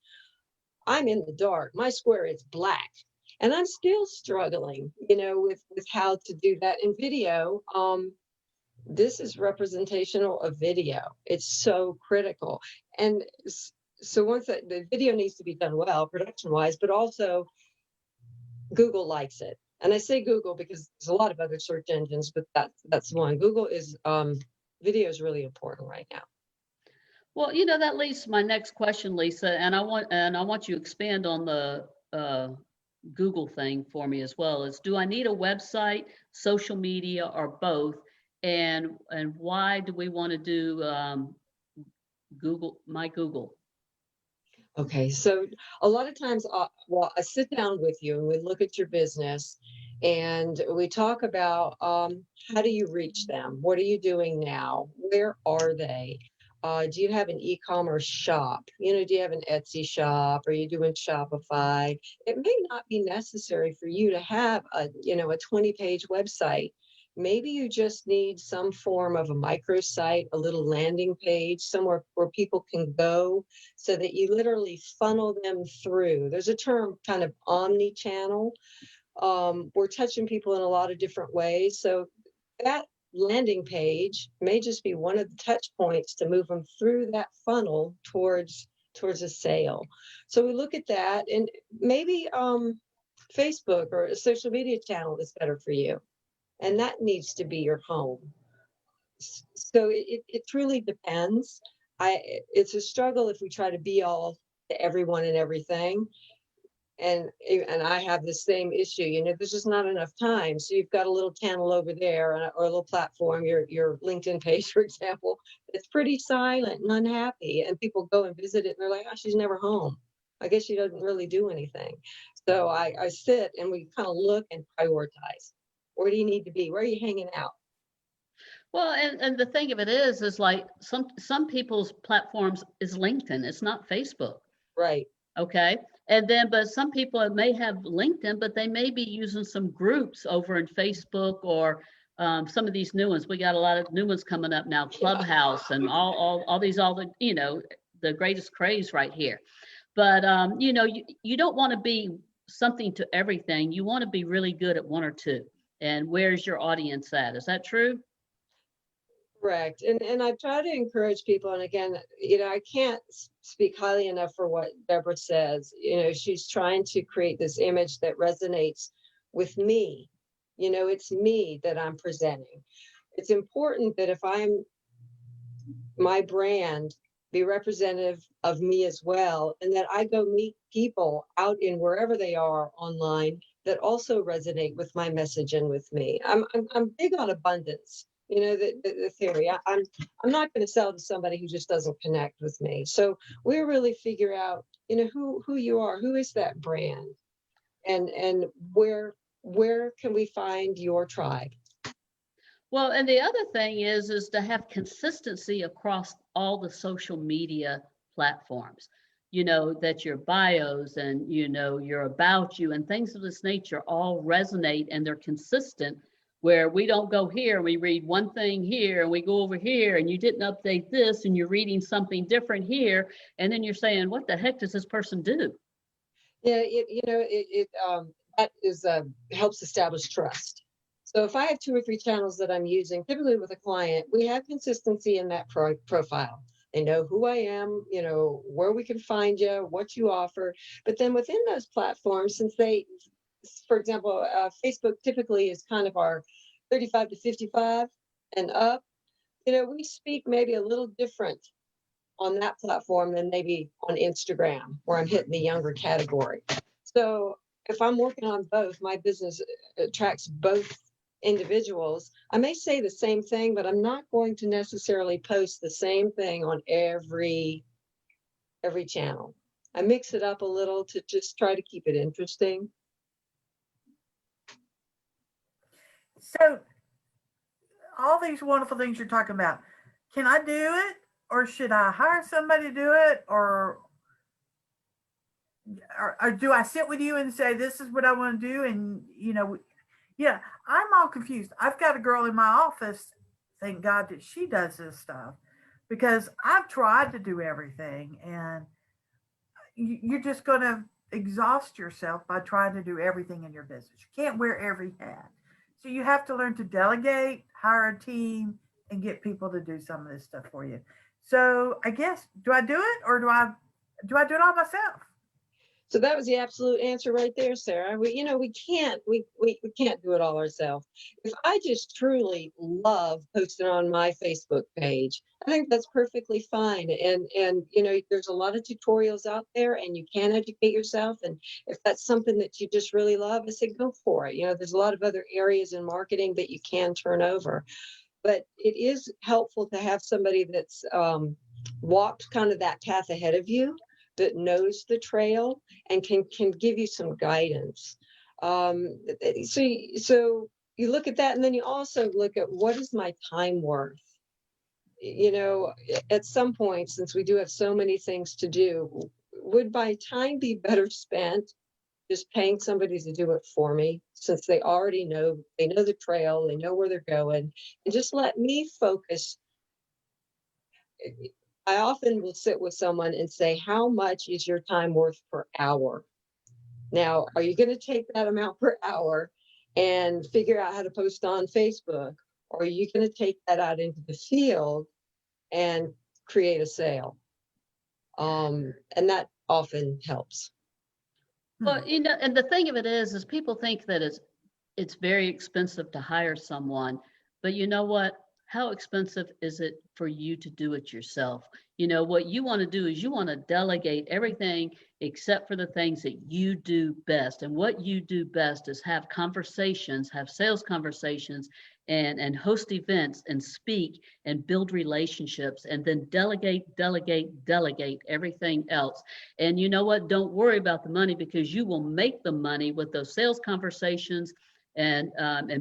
I'm in the dark. My square is black. And I'm still struggling, with how to do that in video. This is representational of video. It's so critical. And so once the video needs to be done well, production wise, but also Google likes it. And I say Google because there's a lot of other search engines, but that's one. Google is, video is really important right now. Well, that leads to my next question, Lisa, and I want you to expand on the Google thing for me as well. Is, do I need a website, social media, or both? And why do we want to do Google? Okay, so a lot of times, I sit down with you and we look at your business and we talk about how do you reach them? What are you doing now? Where are they? Do you have an e-commerce shop? Do you have an Etsy shop? Are you doing Shopify? It may not be necessary for you to have a 20-page website. Maybe you just need some form of a microsite, a little landing page, somewhere where people can go so that you literally funnel them through. There's a term kind of omni-channel. We're touching people in a lot of different ways. So that landing page may just be one of the touch points to move them through that funnel towards a sale. So we look at that, and maybe Facebook or a social media channel is better for you. And that needs to be your home. So it truly depends. It's a struggle if we try to be all to everyone and everything. And I have the same issue, there's just not enough time. So you've got a little channel over there or a little platform, your LinkedIn page, for example, it's pretty silent and unhappy. And people go and visit it and they're like, oh, she's never home. I guess she doesn't really do anything. So I sit and we kind of look and prioritize. Where do you need to be? Where are you hanging out? Well, and the thing of it is like some people's platforms is LinkedIn. It's not Facebook. Right. Okay. And then, but some people may have LinkedIn, but they may be using some groups over in Facebook or some of these new ones. We got a lot of new ones coming up now, Clubhouse and all these, the greatest craze right here. But, you don't want to be something to everything. You want to be really good at one or two. And where's your audience at? Is that true? Correct. And I try to encourage people. And again, I can't speak highly enough for what Deborah says. She's trying to create this image that resonates with me. It's me that I'm presenting. It's important that if my brand be representative of me as well, and that I go meet people out in wherever they are online that also resonate with my message and with me. I'm big on abundance. The theory. I'm not going to sell to somebody who just doesn't connect with me. So we really figure out, who you are, who is that brand, and where can we find your tribe? Well, and the other thing is to have consistency across all the social media platforms. That your bios and your about you and things of this nature all resonate and they're consistent. Where we don't go here and we read one thing here and we go over here and you didn't update this and you're reading something different here. And then you're saying, what the heck does this person do? Yeah, that is helps establish trust. So if I have 2 or 3 channels that I'm using, typically with a client, we have consistency in that profile. They know who I am, where we can find you, what you offer. But then within those platforms, since for example, Facebook typically is kind of our 35 to 55 and up. We speak maybe a little different on that platform than maybe on Instagram, where I'm hitting the younger category. So if I'm working on both, my business attracts both individuals. I may say the same thing, but I'm not going to necessarily post the same thing on every channel. I mix it up a little to just try to keep it interesting. So all these wonderful things you're talking about, can I do it or should I hire somebody to do it or do I sit with you and say, this is what I want to do? And, yeah, I'm all confused. I've got a girl in my office. Thank God that she does this stuff because I've tried to do everything and you're just going to exhaust yourself by trying to do everything in your business. You can't wear every hat. So you have to learn to delegate, hire a team, and get people to do some of this stuff for you. So I guess, do I do it or do I do it all myself? So that was the absolute answer right there, Sarah. We can't do it all ourselves. If I just truly love posting on my Facebook page, I think that's perfectly fine. And there's a lot of tutorials out there and you can educate yourself. And if that's something that you just really love, I say go for it. There's a lot of other areas in marketing that you can turn over. But it is helpful to have somebody that's walked kind of that path ahead of you, that knows the trail and can give you some guidance. So you look at that and then you also look at what is my time worth? At some point, since we do have so many things to do, would my time be better spent just paying somebody to do it for me, since they already know, they know the trail, they know where they're going, and just let me focus. I often will sit with someone and say, how much is your time worth per hour? Now, are you going to take that amount per hour and figure out how to post on Facebook? Or are you going to take that out into the field and create a sale? And that often helps. Well, and the thing of it is people think that it's very expensive to hire someone, but you know what? how expensive is it for you to do it yourself? You know, what you want to do is you want to delegate everything except for the things that you do best. And what you do best is have conversations, have sales conversations, and host events and speak and build relationships, and then delegate everything else. And you know what? Don't worry about the money, because you will make the money with those sales conversations and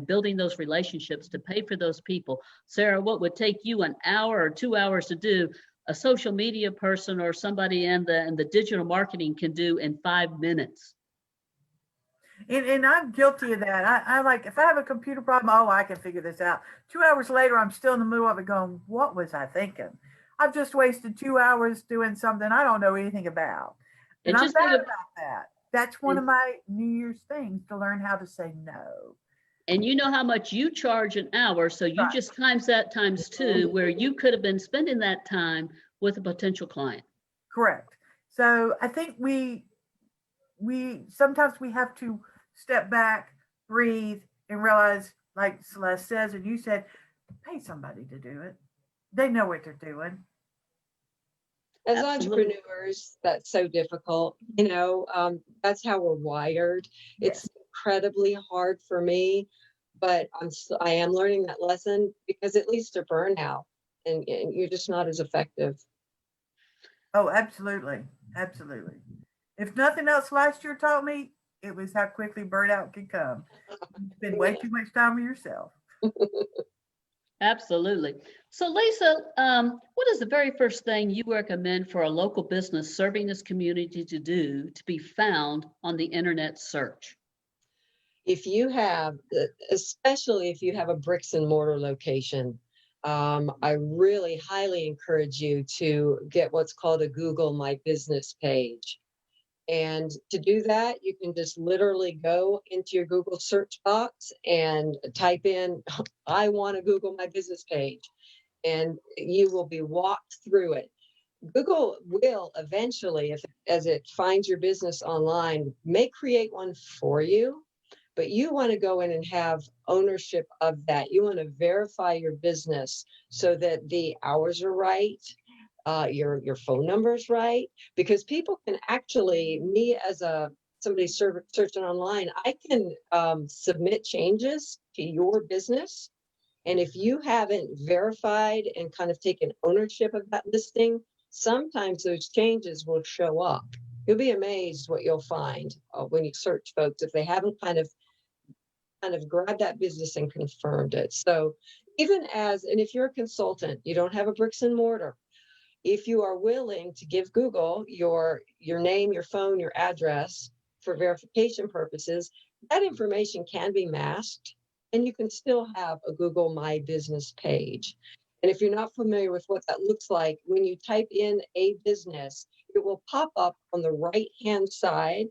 building those relationships to pay for those people. Sarah, what would take you an hour or 2 hours to do, a social media person or somebody in the digital marketing can do in 5 minutes. And I'm guilty of that. I like, if I have a computer problem, oh, I can figure this out. 2 hours later, I'm still in the middle of it going, what was I thinking? I've just wasted 2 hours doing something I don't know anything about. And I'm bad about that. That's one of my New Year's things, to learn how to say no. And you know how much you charge an hour, so you just times that times 2, where you could have been spending that time with a potential client. Correct. So I think we sometimes we have to step back, breathe, and realize, like Celeste says, and you said, pay somebody to do it. They know what they're doing. As Absolutely. entrepreneurs, that's so difficult. That's how we're wired. It's incredibly hard for me, but I am learning that lesson, because it leads to burnout, and you're just not as effective. Oh, absolutely. Absolutely. If nothing else last year taught me, it was how quickly burnout can come. You spend way too much time with yourself. Absolutely. So Lisa, what is the very first thing you recommend for a local business serving this community to do to be found on the internet search? If you have, especially if you have a bricks and mortar location, I really highly encourage you to get what's called a Google My Business page. And to do that, you can just literally go into your Google search box and type in, I want to Google My Business page, and you will be walked through it. Google will eventually, as it finds your business online, may create one for you, but you want to go in and have ownership of that. You want to verify your business so that the hours are right, your phone number's right, because people can actually, me as somebody searching online, I can submit changes to your business. And if you haven't verified and kind of taken ownership of that listing, sometimes those changes will show up. You'll be amazed what you'll find when you search folks, if they haven't kind of grabbed that business and confirmed it. So and if you're a consultant, you don't have a bricks and mortar, if you are willing to give Google your name, your phone, your address for verification purposes, that information can be masked, and you can still have a Google My Business page. And if you're not familiar with what that looks like, when you type in a business, it will pop up on the right-hand side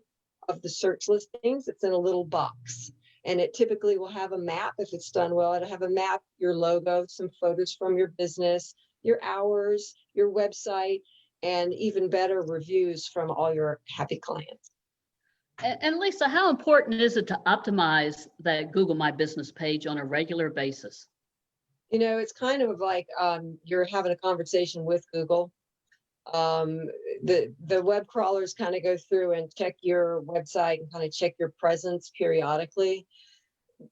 of the search listings. It's in a little box, and it typically will have a map. If it's done well, it'll have a map, your logo, some photos from your business, your hours, your website, and even better, reviews from all your happy clients. And Lisa, how important is it to optimize that Google My Business page on a regular basis? It's kind of like you're having a conversation with Google. The web crawlers kind of go through and check your website and kind of check your presence periodically.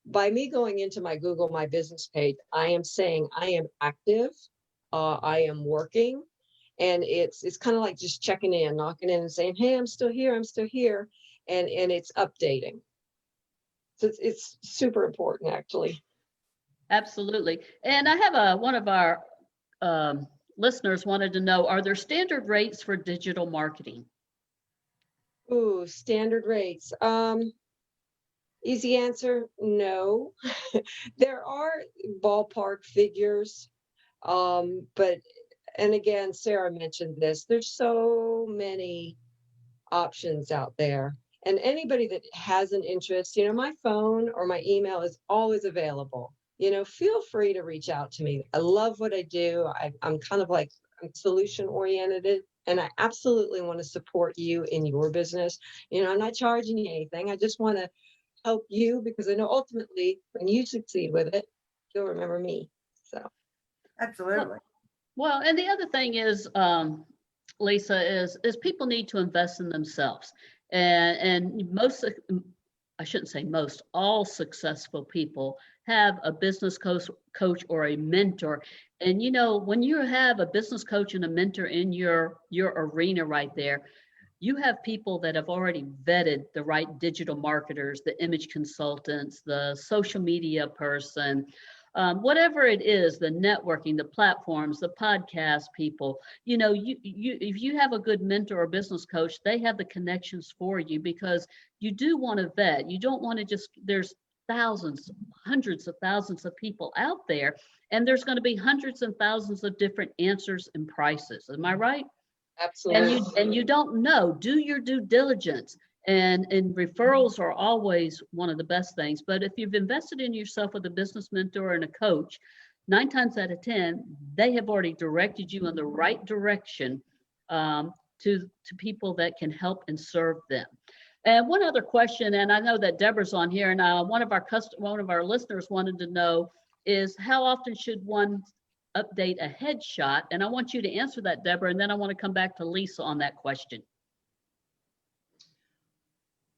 By me going into my Google My Business page, I am saying I am active. I am working, and it's kind of like just checking in, knocking in and saying, hey, I'm still here, and it's updating. So it's super important, actually. Absolutely. And I have one of our listeners wanted to know, are there standard rates for digital marketing? Ooh, standard rates. Easy answer, no. There are ballpark figures. But again, Sarah mentioned this, there's so many options out there, and anybody that has an interest, my phone or my email is always available. Feel free to reach out to me. I love what I do. I'm kind of like, I'm solution oriented, and I absolutely want to support you in your business. I'm not charging you anything. I just want to help you, because I know ultimately when you succeed with it, you'll remember me. So Absolutely. Well, and the other thing is, Lisa, is people need to invest in themselves. And most, I shouldn't say most, all successful people have a business coach or a mentor. And you know, when you have a business coach and a mentor in your arena right there, you have people that have already vetted the right digital marketers, the image consultants, the social media person, whatever it is, the networking, the platforms, the podcast people. You know, if you have a good mentor or business coach, they have the connections for you, because you do want to vet. You don't want to just, there's thousands, hundreds of thousands of people out there, and there's going to be hundreds and thousands of different answers and prices. Am I right? Absolutely. And you don't know. Do your due diligence. And referrals are always one of the best things. But if you've invested in yourself with a business mentor and a coach, 9 times out of 10, they have already directed you in the right direction, to people that can help and serve them. And one other question, and I know that Deborah's on here, and one of our listeners wanted to know is, how often should one update a headshot? And I want you to answer that, Deborah, and then I want to come back to Lisa on that question.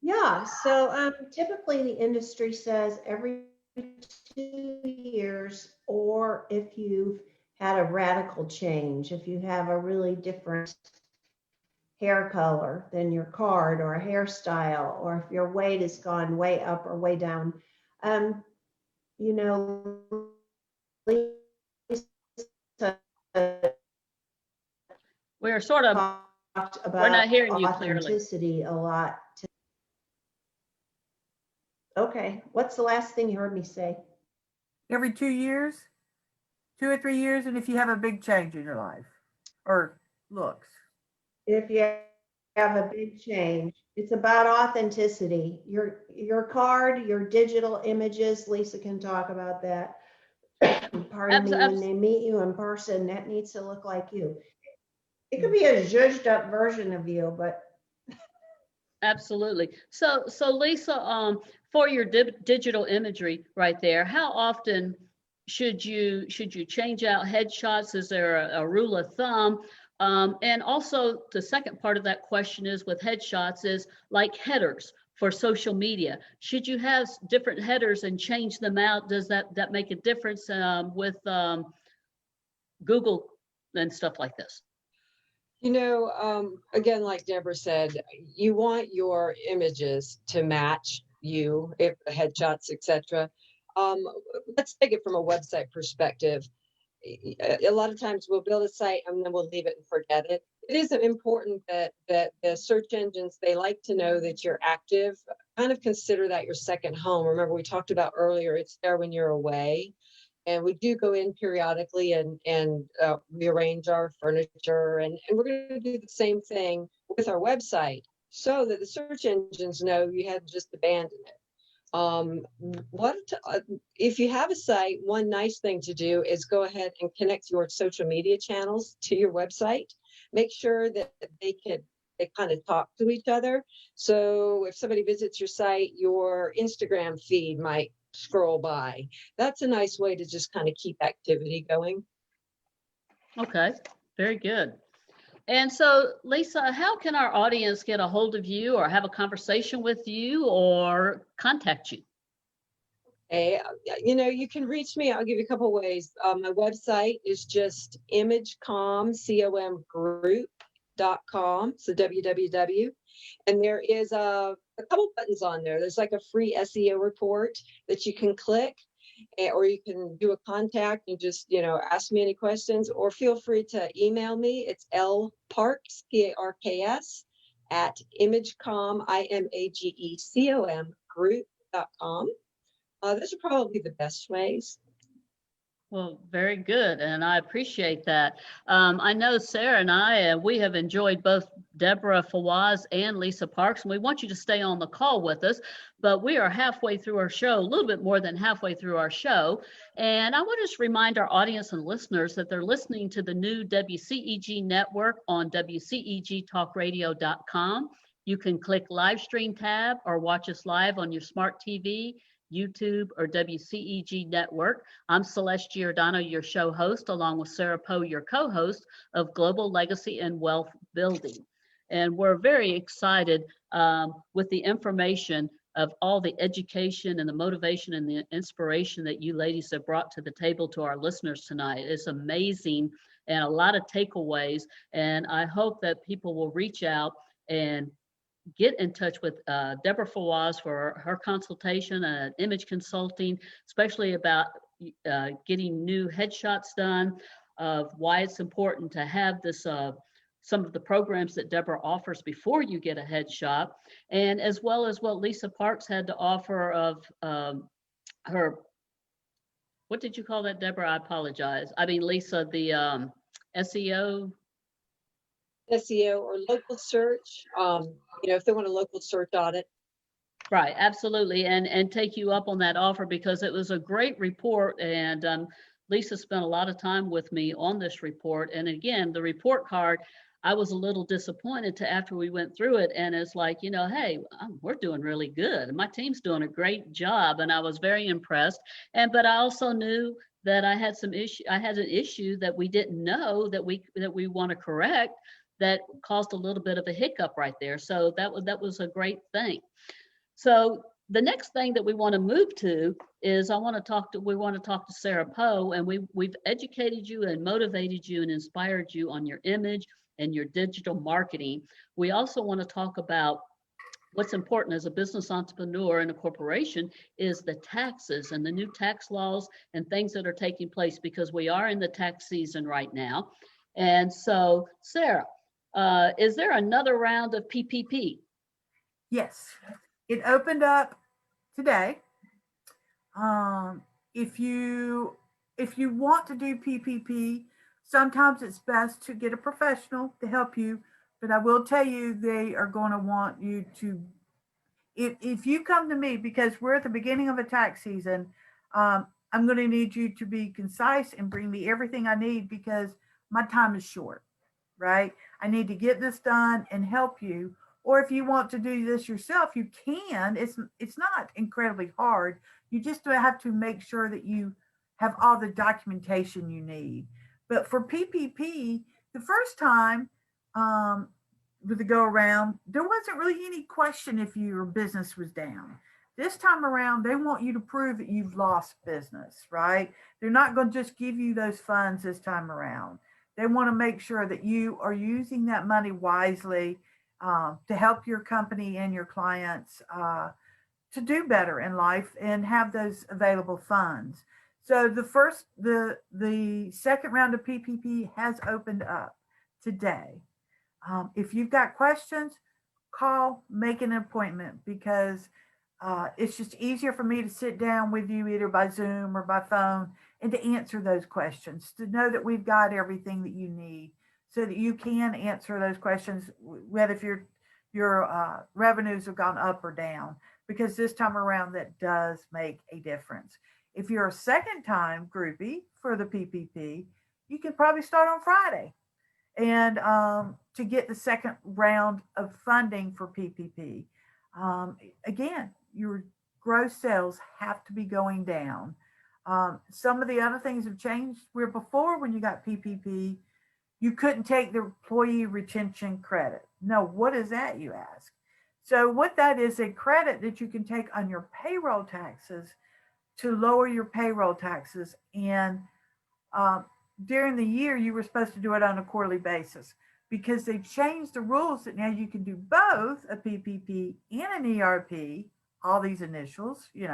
Yeah, so typically the industry says every 2 years, or if you've had a radical change, if you have a really different hair color than your card, or a hairstyle, or if your weight has gone way up or way down. You know, Lisa We're sort of, talked we're about not hearing you clearly. authenticity a lot. Okay, what's the last thing you heard me say? Every 2 years, 2 or 3 years, and if you have a big change in your life or looks. If you have a big change, it's about authenticity. Your card, your digital images, Lisa can talk about that. Pardon me, when they meet you in person, that needs to look like you. It could be a zhuzhed up version of you, but Absolutely. So Lisa, for your digital imagery right there, how often should you change out headshots? Is there a rule of thumb? And also the second part of that question is, with headshots, is like headers for social media. Should you have different headers and change them out? Does that make a difference with Google and stuff like this? You know, again, like Deborah said, you want your images to match you, if headshots, etc. Let's take it from a website perspective. A lot of times we'll build a site and then we'll leave it and forget it. It is important that the search engines, they like to know that you're active. Kind of consider that your second home. Remember, we talked about earlier, it's there when you're away. And we do go in periodically and rearrange our furniture, and we're going to do the same thing with our website, so that the search engines know you hadn't just abandoned it. If you have a site, one nice thing to do is go ahead and connect your social media channels to your website. Make sure that they kind of talk to each other. So if somebody visits your site, your Instagram feed might scroll by. That's a nice way to just kind of keep activity going. Okay, very good. And so, Lisa, how can our audience get a hold of you, or have a conversation with you, or contact you? You know, you can reach me. I'll give you a couple ways. My website is just imagecomgroup.com. So www. And there is a couple buttons on there. There's like a free SEO report that you can click, or you can do a contact and just, you know, ask me any questions, or feel free to email me. It's lparks, PARKS, at imagecom, IMAGECOM group.com. Those are probably the best ways. Well, very good, and I appreciate that. I know Sarah and I, we have enjoyed both Deborah Fawaz and Lisa Parks, and we want you to stay on the call with us, but we are halfway through our show, a little bit more than halfway through our show, and I want to just remind our audience and listeners that they're listening to the new WCEG Network on WCEGTalkRadio.com. You can click live stream tab or watch us live on your smart TV, YouTube, or WCEG Network. I'm Celeste Giordano, your show host, along with Sara Poe, your co-host of Global Legacy and Wealth Building. And we're very excited with the information of all the education and the motivation and the inspiration that you ladies have brought to the table to our listeners tonight. It's amazing and a lot of takeaways. And I hope that people will reach out and get in touch with Deborah Fawaz for her consultation and image consulting, especially about getting new headshots done, of why it's important to have this some of the programs that Deborah offers before you get a headshot, and as well as what Lisa Parks had to offer of her, what did you call that, Deborah? I apologize. I mean, Lisa, the SEO. SEO or local search, if they want a local search audit. Right, absolutely, and take you up on that offer, because it was a great report, and Lisa spent a lot of time with me on this report. And again, the report card, I was a little disappointed after we went through it, and it's like, hey, we're doing really good. My team's doing a great job, and I was very impressed. But I also knew that I had some issue. I had an issue that we didn't know that we want to correct, that caused a little bit of a hiccup right there. So that was a great thing. So the next thing that we want to move to is we want to talk to Sara Poe, and we've educated you and motivated you and inspired you on your image and your digital marketing. We also want to talk about what's important as a business entrepreneur in a corporation is the taxes and the new tax laws and things that are taking place, because we are in the tax season right now. And so, Sara, is there another round of PPP? Yes, it opened up today. If you want to do PPP, sometimes it's best to get a professional to help you. But I will tell you, they are going to want you to, if you come to me, because we're at the beginning of a tax season, I'm going to need you to be concise and bring me everything I need, because my time is short, right? I need to get this done and help you. Or if you want to do this yourself, you can. It's not incredibly hard. You just have to make sure that you have all the documentation you need. But for PPP, the first time with the go around, there wasn't really any question if your business was down. This time around, they want you to prove that you've lost business, right? They're not going to just give you those funds this time around. They want to make sure that you are using that money wisely to help your company and your clients to do better in life and have those available funds. So the second round of PPP has opened up today. If you've got questions, call, make an appointment, because it's just easier for me to sit down with you either by Zoom or by phone and to answer those questions, to know that we've got everything that you need so that you can answer those questions, whether if your revenues have gone up or down, because this time around that does make a difference. If you're a second time groupie for the PPP, you can probably start on Friday and to get the second round of funding for PPP. Again, your gross sales have to be going down. Some of the other things have changed, where before, when you got PPP, you couldn't take the employee retention credit. No, what is that, you ask? So what that is, a credit that you can take on your payroll taxes to lower your payroll taxes. And during the year, you were supposed to do it on a quarterly basis, because they changed the rules that now you can do both a PPP and an ERP, all these initials, you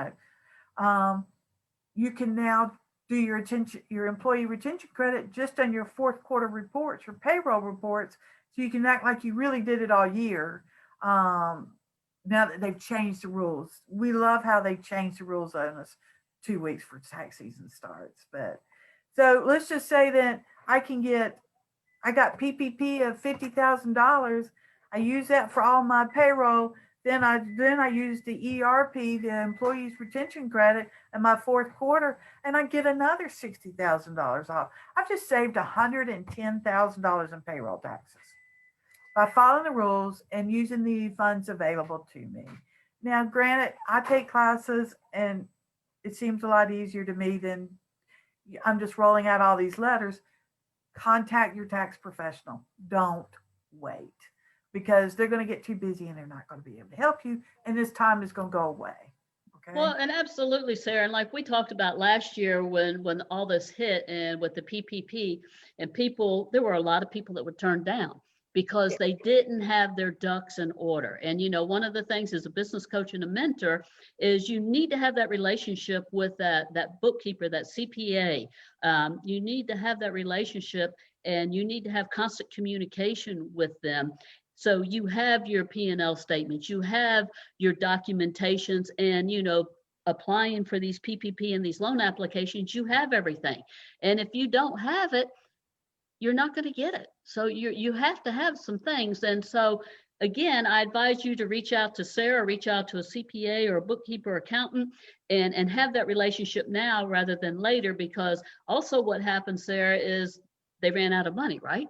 can now do your employee retention credit just on your fourth quarter reports, your payroll reports, so you can act like you really did it all year. Now that they've changed the rules, we love how they changed the rules on us 2 weeks for tax season starts. But so let's just say that I got PPP of $50,000. I use that for all my payroll. Then I use the ERP, the employees retention credit, in my fourth quarter, and I get another $60,000 off. I've just saved $110,000 in payroll taxes by following the rules and using the funds available to me. Now, granted, I take classes and it seems a lot easier to me than I'm just rolling out all these letters. Contact your tax professional. Don't wait because they're going to get too busy and they're not going to be able to help you. And this time is going to go away. Okay. Well, and absolutely, Sarah. And like we talked about last year when all this hit and with the PPP and people, there were a lot of people that were turned down because they didn't have their ducks in order. And, you know, one of the things as a business coach and a mentor is you need to have that relationship with that bookkeeper, that CPA. You need to have that relationship and you need to have constant communication with them. So you have your P&L statements, you have your documentations, and, you know, applying for these PPP and these loan applications, you have everything. And if you don't have it, you're not going to get it. So you have to have some things. And so again, I advise you to reach out to Sarah, reach out to a CPA or a bookkeeper, accountant, and have that relationship now rather than later, because also what happens, Sarah, is they ran out of money, right?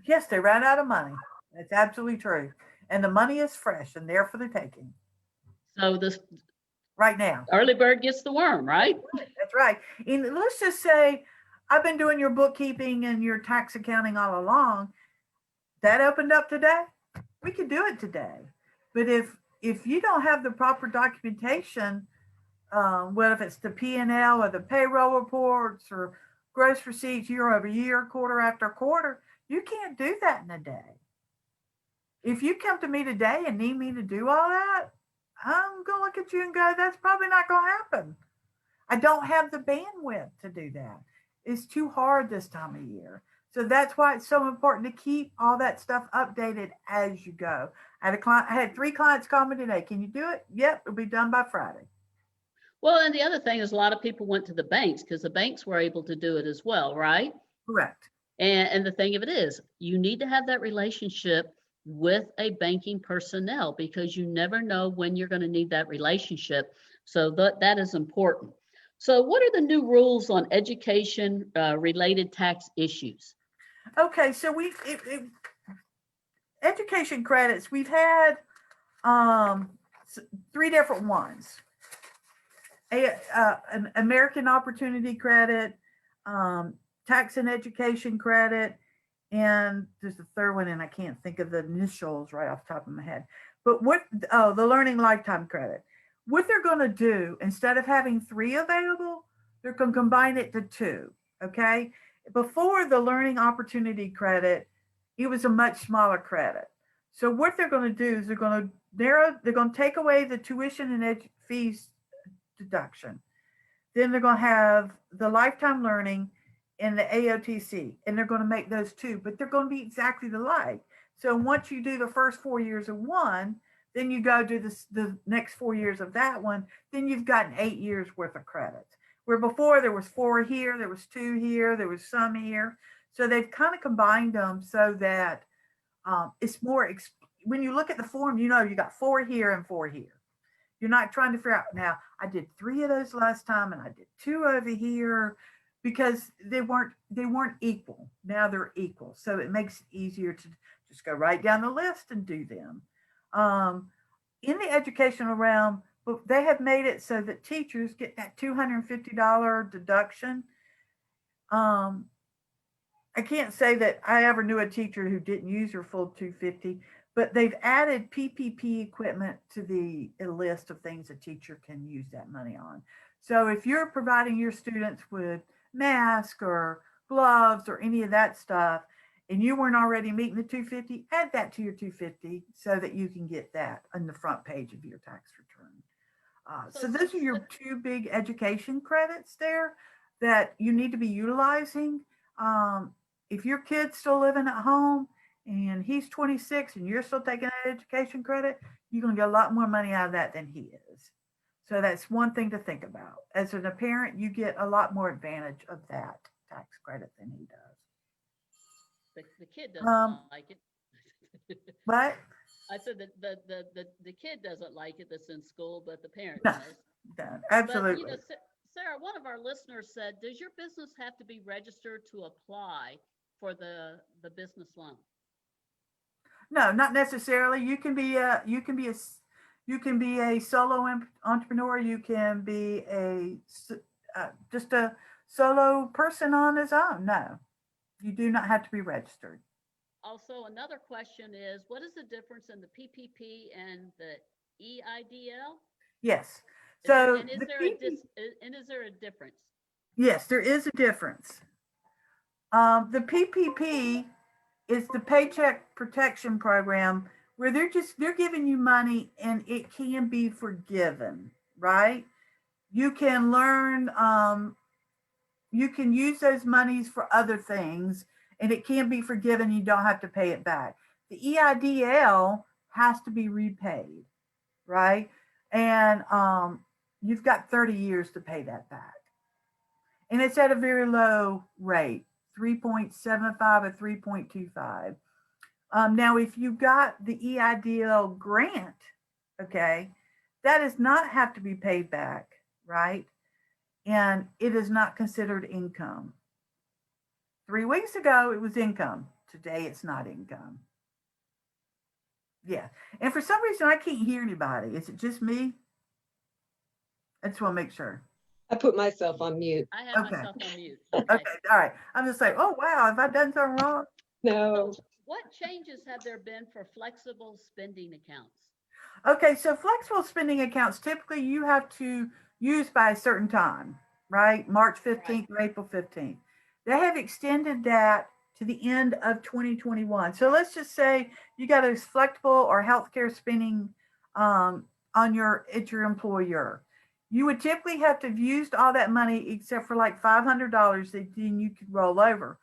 Yes, they ran out of money. That's absolutely true. And the money is fresh and there for the taking So this right now. early bird gets the worm, right? That's right. And let's just say I've been doing your bookkeeping and your tax accounting all along. That opened up today. We could do it today. But if you don't have the proper documentation, whether if it's the P&L or the payroll reports or gross receipts year over year, quarter after quarter, you can't do that in a day. If you come to me today and need me to do all that, I'm going to look at you and go, that's probably not going to happen. I don't have the bandwidth to do that. It's too hard this time of year. So that's why it's so important to keep all that stuff updated as you go. I had 3 clients call me today. Can you do it? Yep, it'll be done by Friday. Well, and the other thing is a lot of people went to the banks because the banks were able to do it as well, right? Correct. And the thing of it is, you need to have that relationship with a banking personnel because you never know when you're going to need that relationship. So that is important. So what are the new rules on education related tax issues? Okay, so education credits, we've had 3 different ones. An American Opportunity Credit, Tax and Education Credit, and there's a third one, and I can't think of the initials right off the top of my head. But the Learning Lifetime Credit. What they're going to do, instead of having 3 available, they're going to combine it to 2. Okay. Before the Learning Opportunity Credit, it was a much smaller credit. So what they're going to do is they're going to take away the tuition and fees deduction. Then they're going to have the lifetime learning and the AOTC, and they're going to make those 2, but they're going to be exactly alike. So once you do the first 4 years of one, then you go do the next 4 years of that one, then you've gotten 8 years worth of credits. Where before there was 4 here, there was 2 here, there was some here. So they've kind of combined them so that it's more, when you look at the form, you know you got 4 here and 4 here. You're not trying to figure out, now I did 3 of those last time and I did 2 over here, because they weren't equal. Now they're equal. So it makes it easier to just go right down the list and do them. In the educational realm, they have made it so that teachers get that $250 deduction. I can't say that I ever knew a teacher who didn't use her full $250, but they've added PPP equipment to the list of things a teacher can use that money on. So if you're providing your students with masks or gloves or any of that stuff, and you weren't already meeting the 250, add that to your 250 so that you can get that on the front page of your tax return. So those are your 2 big education credits there that you need to be utilizing. If your kid's still living at home and he's 26 and you're still taking that education credit, you're going to get a lot more money out of that than he is. So that's one thing to think about. As a parent, you get a lot more advantage of that tax credit than he does. The kid doesn't like it. What? I said that the kid doesn't like it that's in school, but the parent No, does. absolutely. But, you know, Sarah, one of our listeners said, does your business have to be registered to apply for the business loan? No, not necessarily. You can be a You can be a solo entrepreneur. You can be just a solo person on his own. No, you do not have to be registered. Also, another question is, what is the difference in the PPP and the EIDL? Yes. Is there, So and is the there PP, and is there a difference? yes, there is a difference. The PPP is the Paycheck Protection Program where they're giving you money and it can be forgiven, right? You can learn, you can use those monies for other things and it can be forgiven. You don't have to pay it back. The EIDL has to be repaid, right? And you've got 30 years to pay that back. And it's at a very low rate, 3.75 or 3.25. Now, if you got the EIDL grant, okay, that does not have to be paid back, right? And it is not considered income. 3 weeks ago, it was income. Today, it's not income. Yeah. And for some reason, I can't hear anybody. Is it just me? I just want to make sure. I put myself on mute. I have Okay. myself on mute. Okay. All right. I'm just like, oh, wow. Have I done something wrong? No. So what changes have there been for flexible spending accounts? Okay. So flexible spending accounts, typically you have to use by a certain time, right? March 15th or April 15th. They have extended that to the end of 2021. So let's just say you got a flexible or healthcare spending on at your employer. You would typically have to have used all that money except for like $500 that then you could roll over.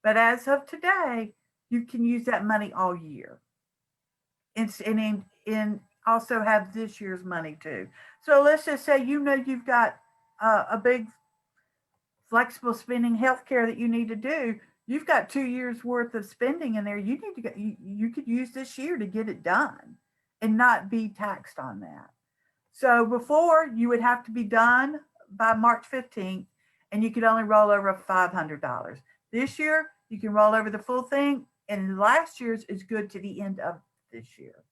But as of today, you can use that money all year. And also have this year's money too. So let's just say you've got a big flexible spending healthcare that you need to do. You've got 2 years worth of spending in there. You need to get you could use this year to get it done and not be taxed on that. So before you would have to be done by March 15th and you could only roll over $500. This year you can roll over the full thing and last year's is good to the end of this year.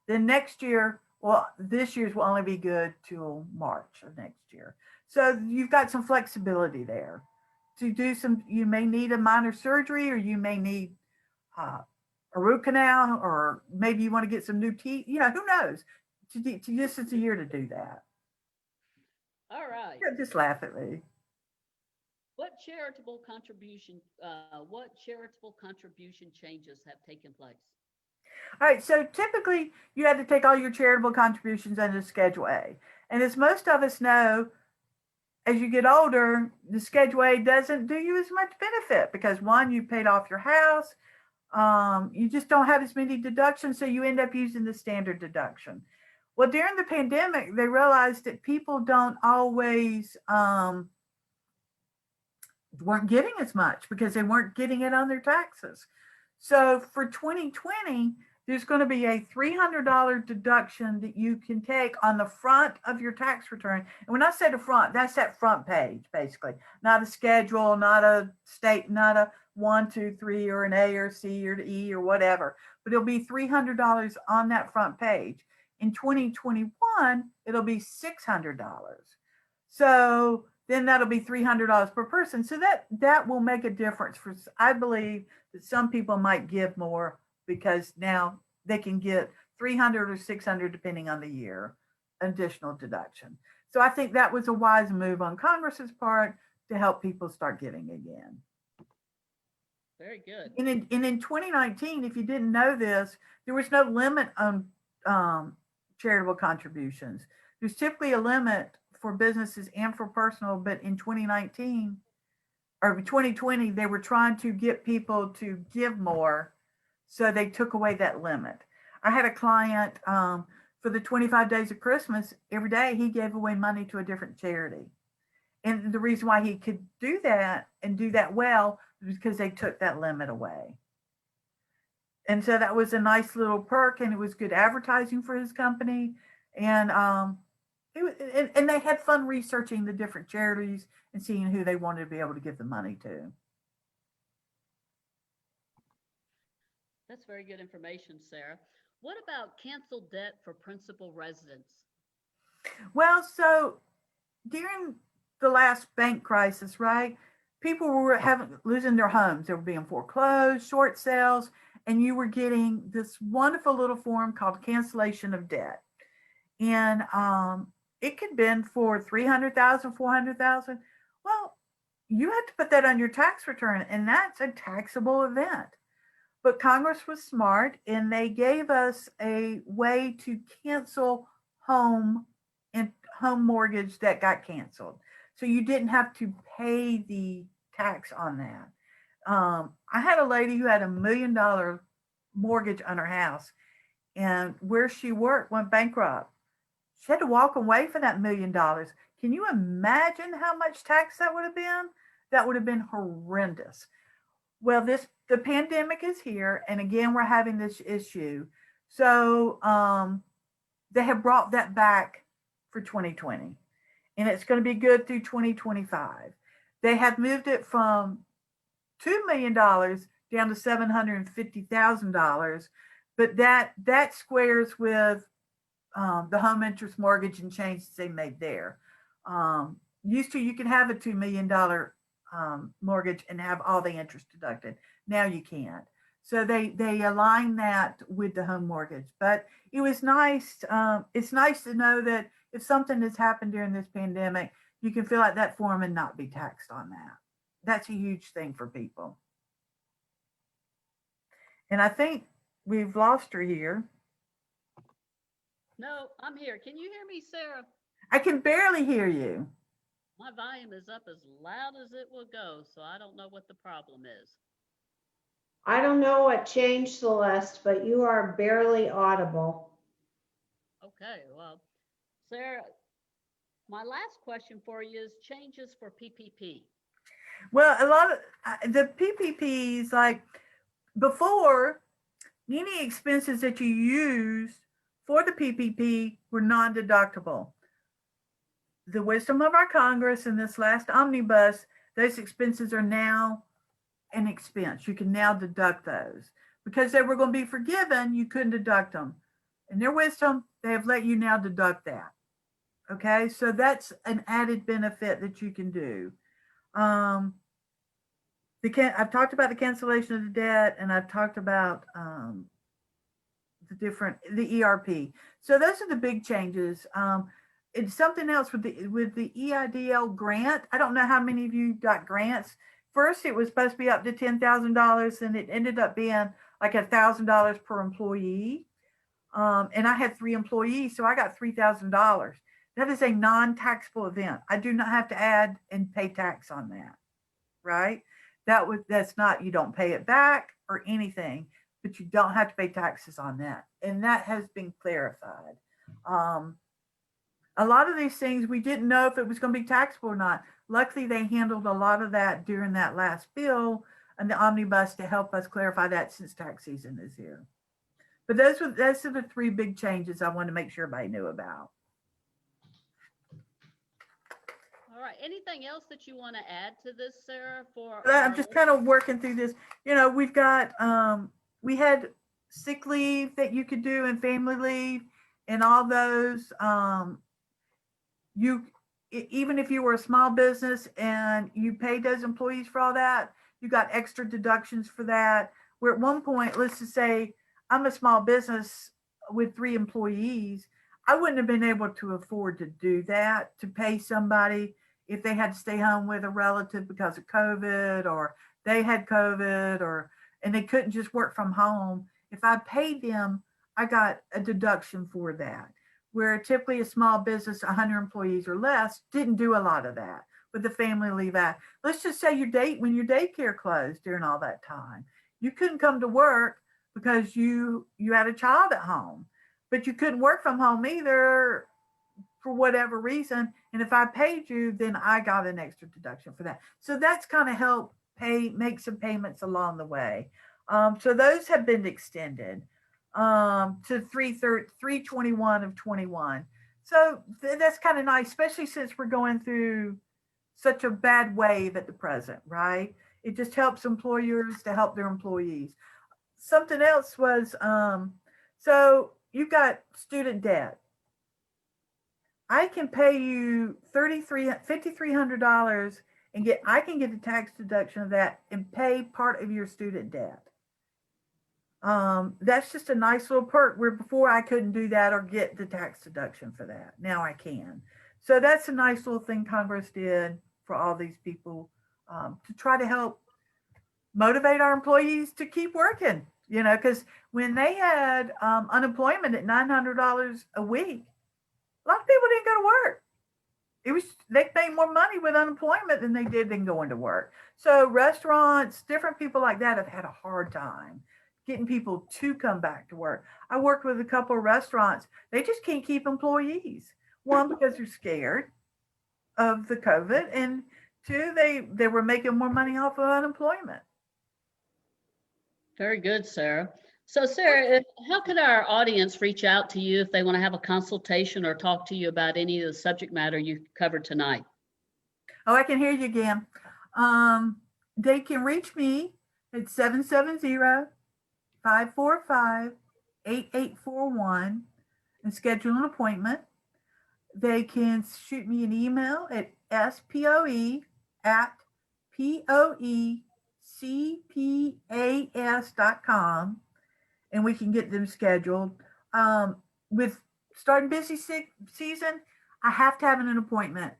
Then next year, well, this year's will only be good till March of next year. So you've got some flexibility there to do some, you may need a minor surgery or you may need a root canal or maybe you want to get some new teeth, who knows? This is a year to do that. All right. Yeah, just laugh at me. What charitable contribution changes have taken place? All right, so typically you have to take all your charitable contributions under Schedule A. And as most of us know, as you get older, the Schedule A doesn't do you as much benefit because one, you paid off your house, you just don't have as many deductions, so you end up using the standard deduction. Well, during the pandemic, they realized that people don't always weren't getting as much because they weren't getting it on their taxes. So for 2020, there's going to be a $300 deduction that you can take on the front of your tax return. And when I say the front, that's that front page, basically, not a schedule, not a state, not a 1, 2, 3, or an A or C or E or whatever, but it'll be $300 on that front page. In 2021, it'll be $600. So then that'll be $300 per person. So that will make a difference for, I believe that some people might give more because now they can get 300 or 600 depending on the year, additional deduction. So I think that was a wise move on Congress's part to help people start giving again. Very good. And in 2019, if you didn't know this, there was no limit on charitable contributions. There's typically a limit for businesses and for personal, but in 2019 or 2020, they were trying to get people to give more. So they took away that limit. I had a client for the 25 days of Christmas, every day he gave away money to a different charity. And the reason why he could do that and do that well was because they took that limit away. And so that was a nice little perk and it was good advertising for his company. And and they had fun researching the different charities and seeing who they wanted to be able to give the money to. That's very good information, Sarah. What about canceled debt for principal residents? Well, so during the last bank crisis, right? People were having losing their homes. They were being foreclosed, short sales, and you were getting this wonderful little form called cancellation of debt. And it could have been for 300,000, 400,000. Well, you had to put that on your tax return, and that's a taxable event. But Congress was smart, and they gave us a way to cancel home and home mortgage that got canceled. So you didn't have to pay the tax on that. I had a lady who had $1 million mortgage on her house, and where she worked went bankrupt. She had to walk away for that $1 million. Can you imagine how much tax that would have been? That would have been horrendous. Well, the pandemic is here, and again, we're having this issue. So they have brought that back for 2020, and it's going to be good through 2025. They have moved it from $2 million down to $750,000, but that squares with the home interest mortgage and changes they made there. Used to you can have a $2 million mortgage and have all the interest deducted. Now you can't. So they align that with the home mortgage. But it was nice. It's nice to know that if something has happened during this pandemic, you can fill out that form and not be taxed on that. That's a huge thing for people. And I think we've lost her here. No, I'm here. Can you hear me, Sarah? I can barely hear you. My volume is up as loud as it will go, so I don't know what the problem is. I don't know what changed, Celeste, but you are barely audible. Okay, well, Sarah, my last question for you is changes for PPP. Well, a lot of the PPPs, like before, any expenses that you used for the PPP were non-deductible. The wisdom of our Congress in this last omnibus, those expenses are now an expense. You can now deduct those. Because they were going to be forgiven, you couldn't deduct them. In their wisdom, they have let you now deduct that. Okay, so that's an added benefit that you can do. I've talked about the cancellation of the debt, and I've talked about the ERP. So those are the big changes. It's something else with the EIDL grant. I don't know how many of you got grants. First, it was supposed to be up to $10,000, and it ended up being like $1,000 per employee. And I had 3 employees, so I got $3,000. That is a non-taxable event. I do not have to add and pay tax on that, right? That's not, you don't pay it back or anything, but you don't have to pay taxes on that. And that has been clarified. A lot of these things, we didn't know if it was going to be taxable or not. Luckily, they handled a lot of that during that last bill and the omnibus to help us clarify that since tax season is here. But those are the 3 big changes I want to make sure everybody knew about. All right. Anything else that you want to add to this, Sarah? I'm just kind of working through this. We've got we had sick leave that you could do and family leave and all those. Even if you were a small business and you paid those employees for all that, you got extra deductions for that. Where at one point, let's just say I'm a small business with 3 employees, I wouldn't have been able to afford to do that, to pay somebody if they had to stay home with a relative because of COVID, or they had COVID, and they couldn't just work from home. If I paid them, I got a deduction for that. Where typically a small business, 100 employees or less, didn't do a lot of that with the Family Leave Act. Let's just say when your daycare closed during all that time, you couldn't come to work because you had a child at home, but you couldn't work from home either for whatever reason. And if I paid you, then I got an extra deduction for that. So that's kind of helped make some payments along the way. So those have been extended to 3/21 of 21. So that's kind of nice, especially since we're going through such a bad wave at the present, right? It just helps employers to help their employees. Something else was So you've got student debt. I can pay you $5,300 and I can get a tax deduction of that and pay part of your student debt. That's just a nice little perk where before I couldn't do that or get the tax deduction for that. Now I can. So that's a nice little thing Congress did for all these people, to try to help motivate our employees to keep working, because when they had unemployment at $900 a week, a lot of people didn't go to work. They made more money with unemployment than they did than going to work. So restaurants, different people like that have had a hard time getting people to come back to work. I worked with a couple of restaurants. They just can't keep employees. One, because they're scared of the COVID, and two, they were making more money off of unemployment. Very good, Sarah. So Sarah, how could our audience reach out to you if they want to have a consultation or talk to you about any of the subject matter you covered tonight? Oh, I can hear you again. They can reach me at 770-545-8841 and schedule an appointment. They can shoot me an email at spoe@poecpas.com, and we can get them scheduled. With starting busy season, I have to have an appointment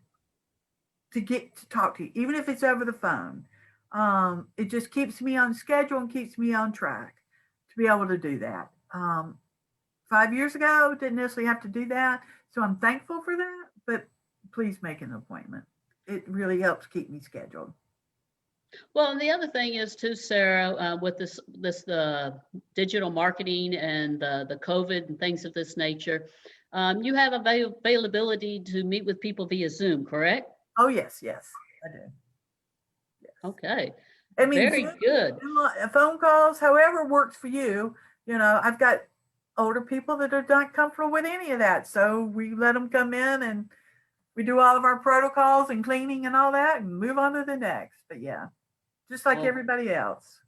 to get to talk to you, even if it's over the phone. It just keeps me on schedule and keeps me on track to be able to do that. 5 years ago, didn't necessarily have to do that. So I'm thankful for that, but please make an appointment. It really helps keep me scheduled. Well, and the other thing is too, Sarah, with this digital marketing and the COVID and things of this nature, you have availability to meet with people via Zoom, correct? Oh, yes, I do. Yes. Okay. I mean, Very Zoom, good. phone calls, however works for you. I've got older people that are not comfortable with any of that. So we let them come in and we do all of our protocols and cleaning and all that and move on to the next. But yeah, just like everybody else.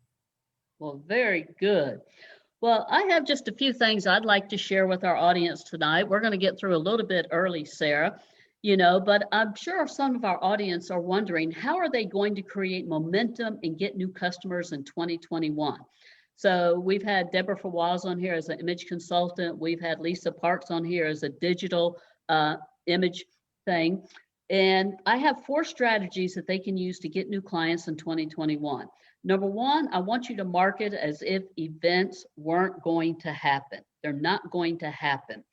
Well, very good. Well, I have just a few things I'd like to share with our audience tonight. We're going to get through a little bit early, Sarah, but I'm sure some of our audience are wondering, how are they going to create momentum and get new customers in 2021? So we've had Deborah Fawaz on here as an image consultant. We've had Lisa Parks on here as a digital image thing. And I have 4 strategies that they can use to get new clients in 2021. Number 1, I want you to market as if events weren't going to happen. They're not going to happen.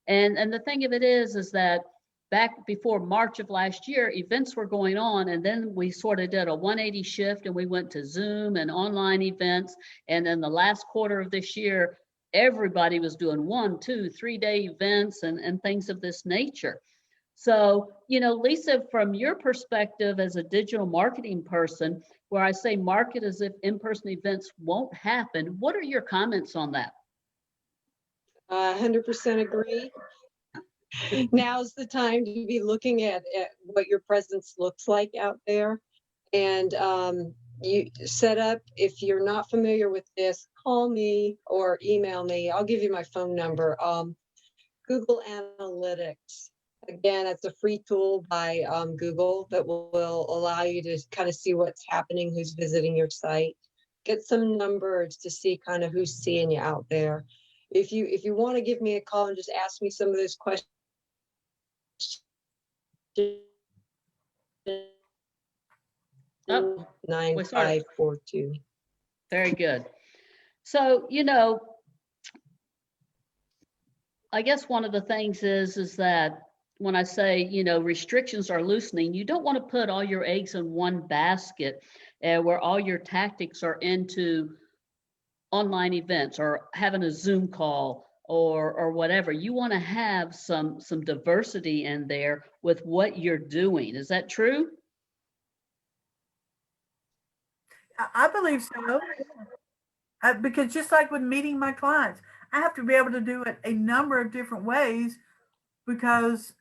And the thing of it is that back before March of last year, events were going on, and then we sort of did a 180 shift and we went to Zoom and online events. And then the last quarter of this year, everybody was doing 1, 2, 3-day events and things of this nature. So, Lisa, from your perspective as a digital marketing person, where I say market as if in-person events won't happen, what are your comments on that? 100% agree. Now's the time to be looking at what your presence looks like out there. And you set up, if you're not familiar with this, call me or email me. I'll give you my phone number. Google Analytics. Again, it's a free tool by Google that will allow you to kind of see what's happening, who's visiting your site, get some numbers to see kind of who's seeing you out there. If you want to give me a call and just ask me some of those questions, 9542. Very good. So, I guess one of the things is that when I say, restrictions are loosening, you don't want to put all your eggs in one basket where all your tactics are into online events or having a Zoom call or whatever. You want to have some diversity in there with what you're doing. Is that true? I believe so. Because just like with meeting my clients, I have to be able to do it a number of different ways because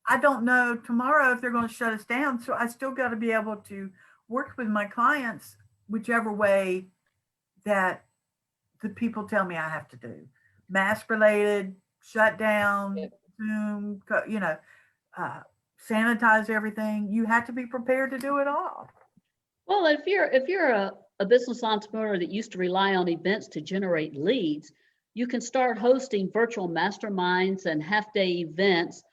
I don't know tomorrow if they're going to shut us down. So I still got to be able to work with my clients whichever way that the people tell me I have to do. mask related, shut down, Yep. Zoom, uh, sanitize everything. You have to be prepared to do it all. Well, if you're a business entrepreneur that used to rely on events to generate leads, you can start hosting virtual masterminds and half-day events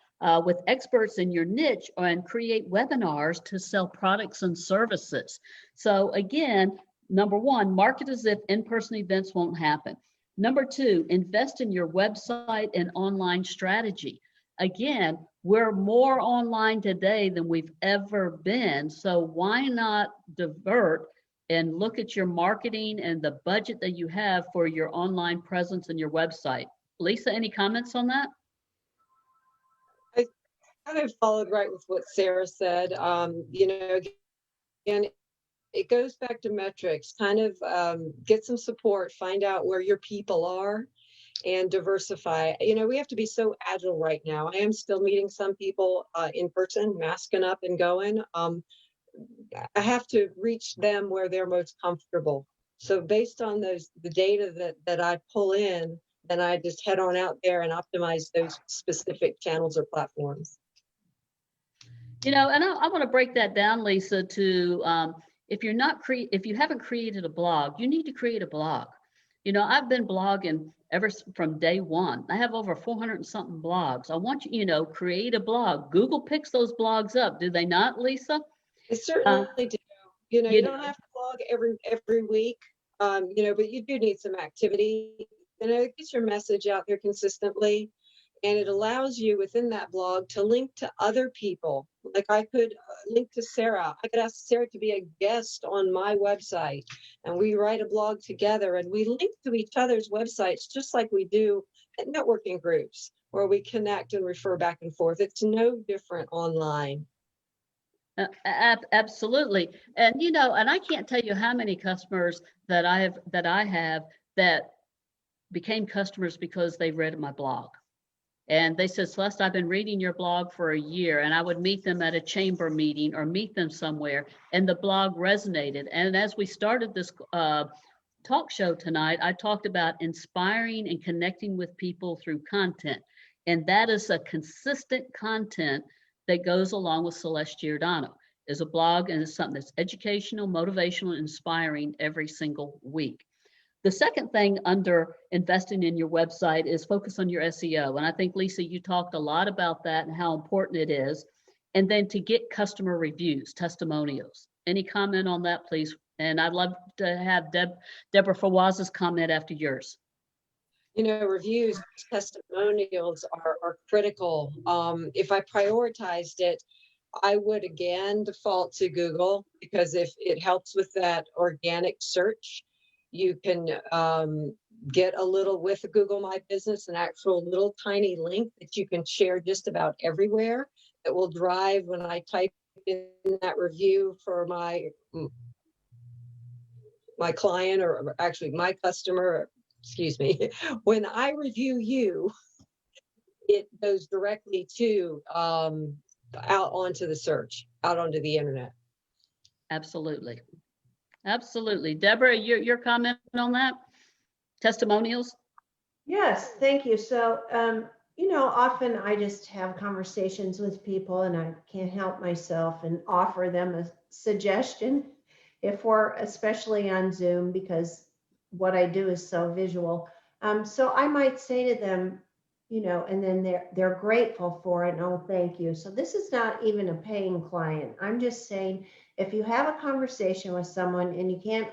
with experts in your niche and create webinars to sell products and services. So again, number one, market as if in-person events won't happen. Number two, invest in your website and online strategy. Again, we're more online today than we've ever been. So why not divert and look at your marketing and the budget that you have for your online presence and your website? Lisa, any comments on that? I kind of followed right with what Sarah said. Again, it goes back to metrics, kind of get some support, find out where your people are and diversify. We have to be so agile right now. I am still meeting some people in person, masking up and going. I have to reach them where they're most comfortable. So based on the data that I pull in, then I just head on out there and optimize those specific channels or platforms. And I want to break that down, Lisa, to if you haven't created a blog, you need to create a blog. I've been blogging from day one. I have over 400 and something blogs. I want you, create a blog. Google picks those blogs up, do they not, Lisa? They certainly do. You don't have to blog every week, but you do need some activity. It gets your message out there consistently. And it allows you within that blog to link to other people. Like I could link to Sara. I could ask Sara to be a guest on my website, and we write a blog together and we link to each other's websites just like we do at networking groups where we connect and refer back and forth. It's no different online. Absolutely. And I can't tell you how many customers that I have that became customers because they read my blog. And they said, Celeste, I've been reading your blog for a year, and I would meet them at a chamber meeting or meet them somewhere, and the blog resonated. And as we started this talk show tonight, I talked about inspiring and connecting with people through content. And that is a consistent content that goes along with Celeste Giordano. Is a blog, and it's something that's educational, motivational, and inspiring every single week. The second thing under investing in your website is focus on your SEO. And I think, Lisa, you talked a lot about that and how important it is. And then to get customer reviews, testimonials. Any comment on that, please? And I'd love to have Deborah Fawaz's comment after yours. Reviews, testimonials are critical. If I prioritized it, I would again default to Google, because if it helps with that organic search, you can get a little with Google My Business, an actual little tiny link that you can share just about everywhere that will drive when I type in that review for my client, or actually my customer, excuse me, when I review you, it goes directly to out onto the search, out onto the internet. Absolutely. Absolutely. Deborah, your comment on that? Testimonials? Yes, thank you. So, often I just have conversations with people and I can't help myself and offer them a suggestion if we're especially on Zoom, because what I do is so visual. So I might say to them, and then they're grateful for it. And oh, thank you. So this is not even a paying client. I'm just saying, if you have a conversation with someone and you can't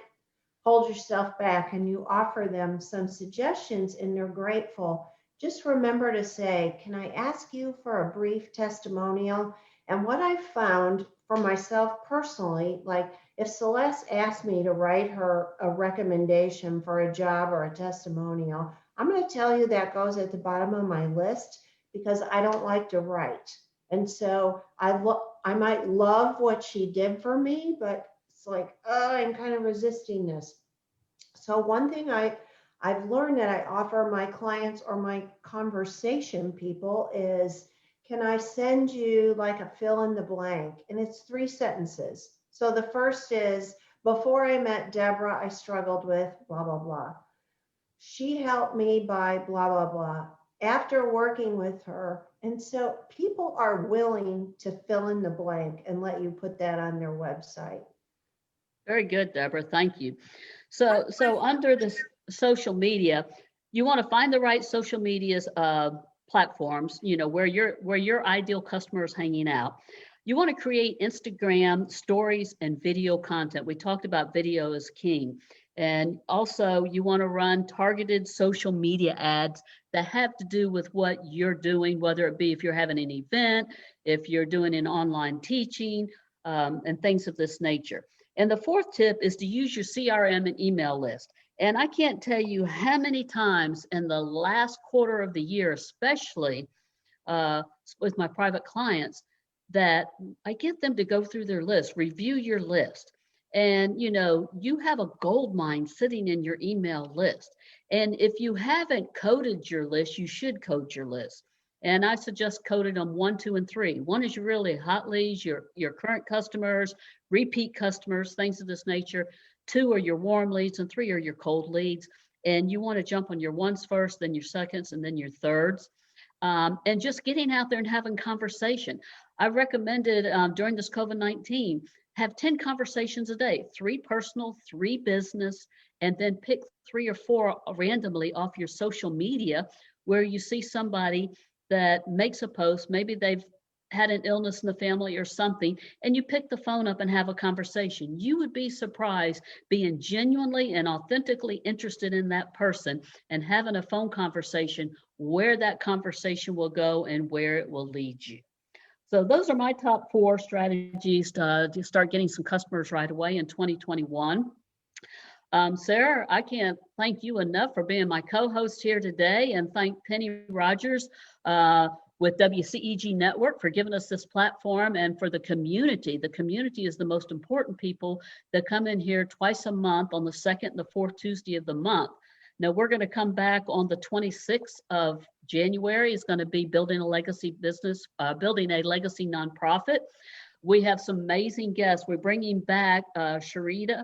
hold yourself back and you offer them some suggestions and they're grateful, just remember to say, can I ask you for a brief testimonial? And what I've found for myself personally, like if Celeste asked me to write her a recommendation for a job or a testimonial, I'm going to tell you that goes at the bottom of my list, because I don't like to write. And so I might love what she did for me, but it's like, oh, I'm kind of resisting this. So one thing I've learned that I offer my clients or my conversation people is, can I send you like a fill in the blank? And it's 3 sentences. So the first is, before I met Deborah, I struggled with blah, blah, blah. She helped me by blah, blah, blah after working with her. And so people are willing to fill in the blank and let you put that on their website. Very good, Deborah. Thank you. So under this social media, you want to find the right social medias platforms, where your ideal customer is hanging out. You want to create Instagram stories and video content. We talked about video is king. And also you want to run targeted social media ads that have to do with what you're doing, whether it be if you're having an event, if you're doing an online teaching, and things of this nature. And the fourth tip is to use your CRM and email list. And I can't tell you how many times in the last quarter of the year, especially with my private clients, that I get them to go through their list, review your list. And you have a gold mine sitting in your email list. And if you haven't coded your list, you should code your list. And I suggest coding them 1, 2, and 3. 1 is your really hot leads, your current customers, repeat customers, things of this nature. 2 are your warm leads, and 3 are your cold leads. And you want to jump on your 1s first, then your 2nds, and then your 3rds. And just getting out there and having conversation. I recommended during this COVID-19, have 10 conversations a day, 3 personal, 3 business, and then pick 3 or 4 randomly off your social media where you see somebody that makes a post. Maybe they've had an illness in the family or something, and you pick the phone up and have a conversation. You would be surprised being genuinely and authentically interested in that person and having a phone conversation where that conversation will go and where it will lead you. So those are my top 4 strategies to start getting some customers right away in 2021. Sara, I can't thank you enough for being my co-host here today, and thank Penny Rogers with WCEG Network for giving us this platform, and for the community. The community is the most important people that come in here twice a month on the 2nd and the 4th Tuesday of the month. Now we're going to come back on the 26th of January. It's going to be building a legacy business, building a legacy nonprofit. We have some amazing guests. We're bringing back Sharita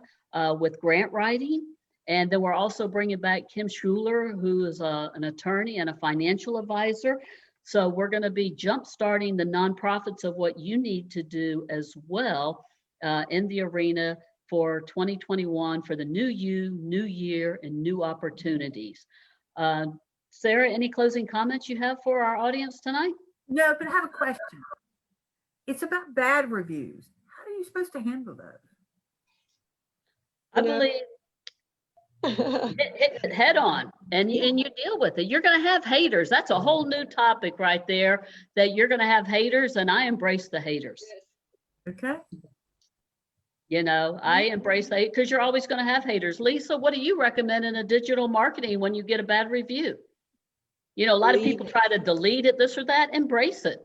with grant writing. And then we're also bringing back Kim Schuler, who is an attorney and a financial advisor. So we're going to be jump-starting the nonprofits of what you need to do as well in the arena for 2021 for the new you, new year, and new opportunities. Sara, any closing comments you have for our audience tonight? No, but I have a question. It's about bad reviews. How are you supposed to handle those? I believe hit it head on, and you deal with it. You're going to have haters. That's a whole new topic right there, that you're going to have haters, and I embrace the haters. Okay. I embrace that because you're always going to have haters. Lisa, what do you recommend in a digital marketing when you get a bad review? A lot of people try to delete it, this or that. Embrace it.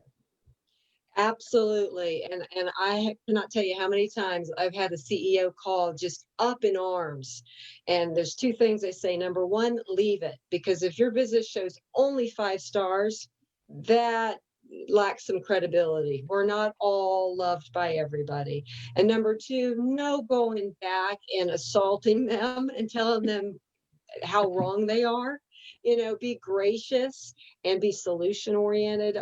Absolutely. And I cannot tell you how many times I've had a CEO call just up in arms. And there's 2 things they say. Number 1, leave it. Because if your business shows only 5 stars, that lacks some credibility. We're not all loved by everybody. And number 2, no going back and assaulting them and telling them how wrong they are. Be gracious and be solution oriented.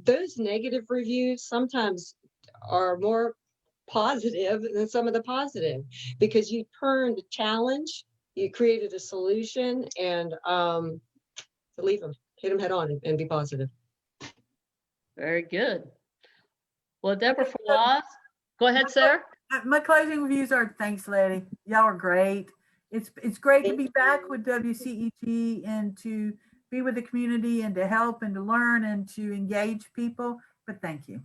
Those negative reviews sometimes are more positive than some of the positive, because you turned a challenge, you created a solution, and to leave them, hit them head on and be positive. Very good. Well, Deborah Fawaz, go ahead, Sara. My closing reviews are, thanks, lady. Y'all are great. It's great to be back with WCEG and to be with the community and to help and to learn and to engage people. But thank you.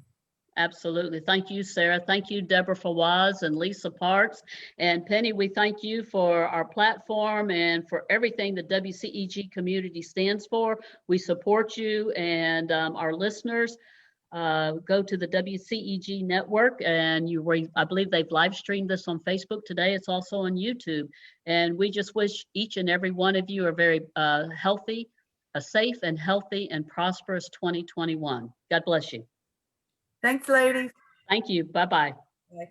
Absolutely. Thank you, Sara. Thank you, Deborah Fawaz and Lisa Parks. And Penny, we thank you for our platform and for everything the WCEG community stands for. We support you and our listeners. Go to the WCEG Network, and I believe they've live streamed this on Facebook today. It's also on YouTube. And we just wish each and every one of you a very healthy, a safe and healthy and prosperous 2021. God bless you. Thanks, ladies. Thank you. Bye-bye. Bye.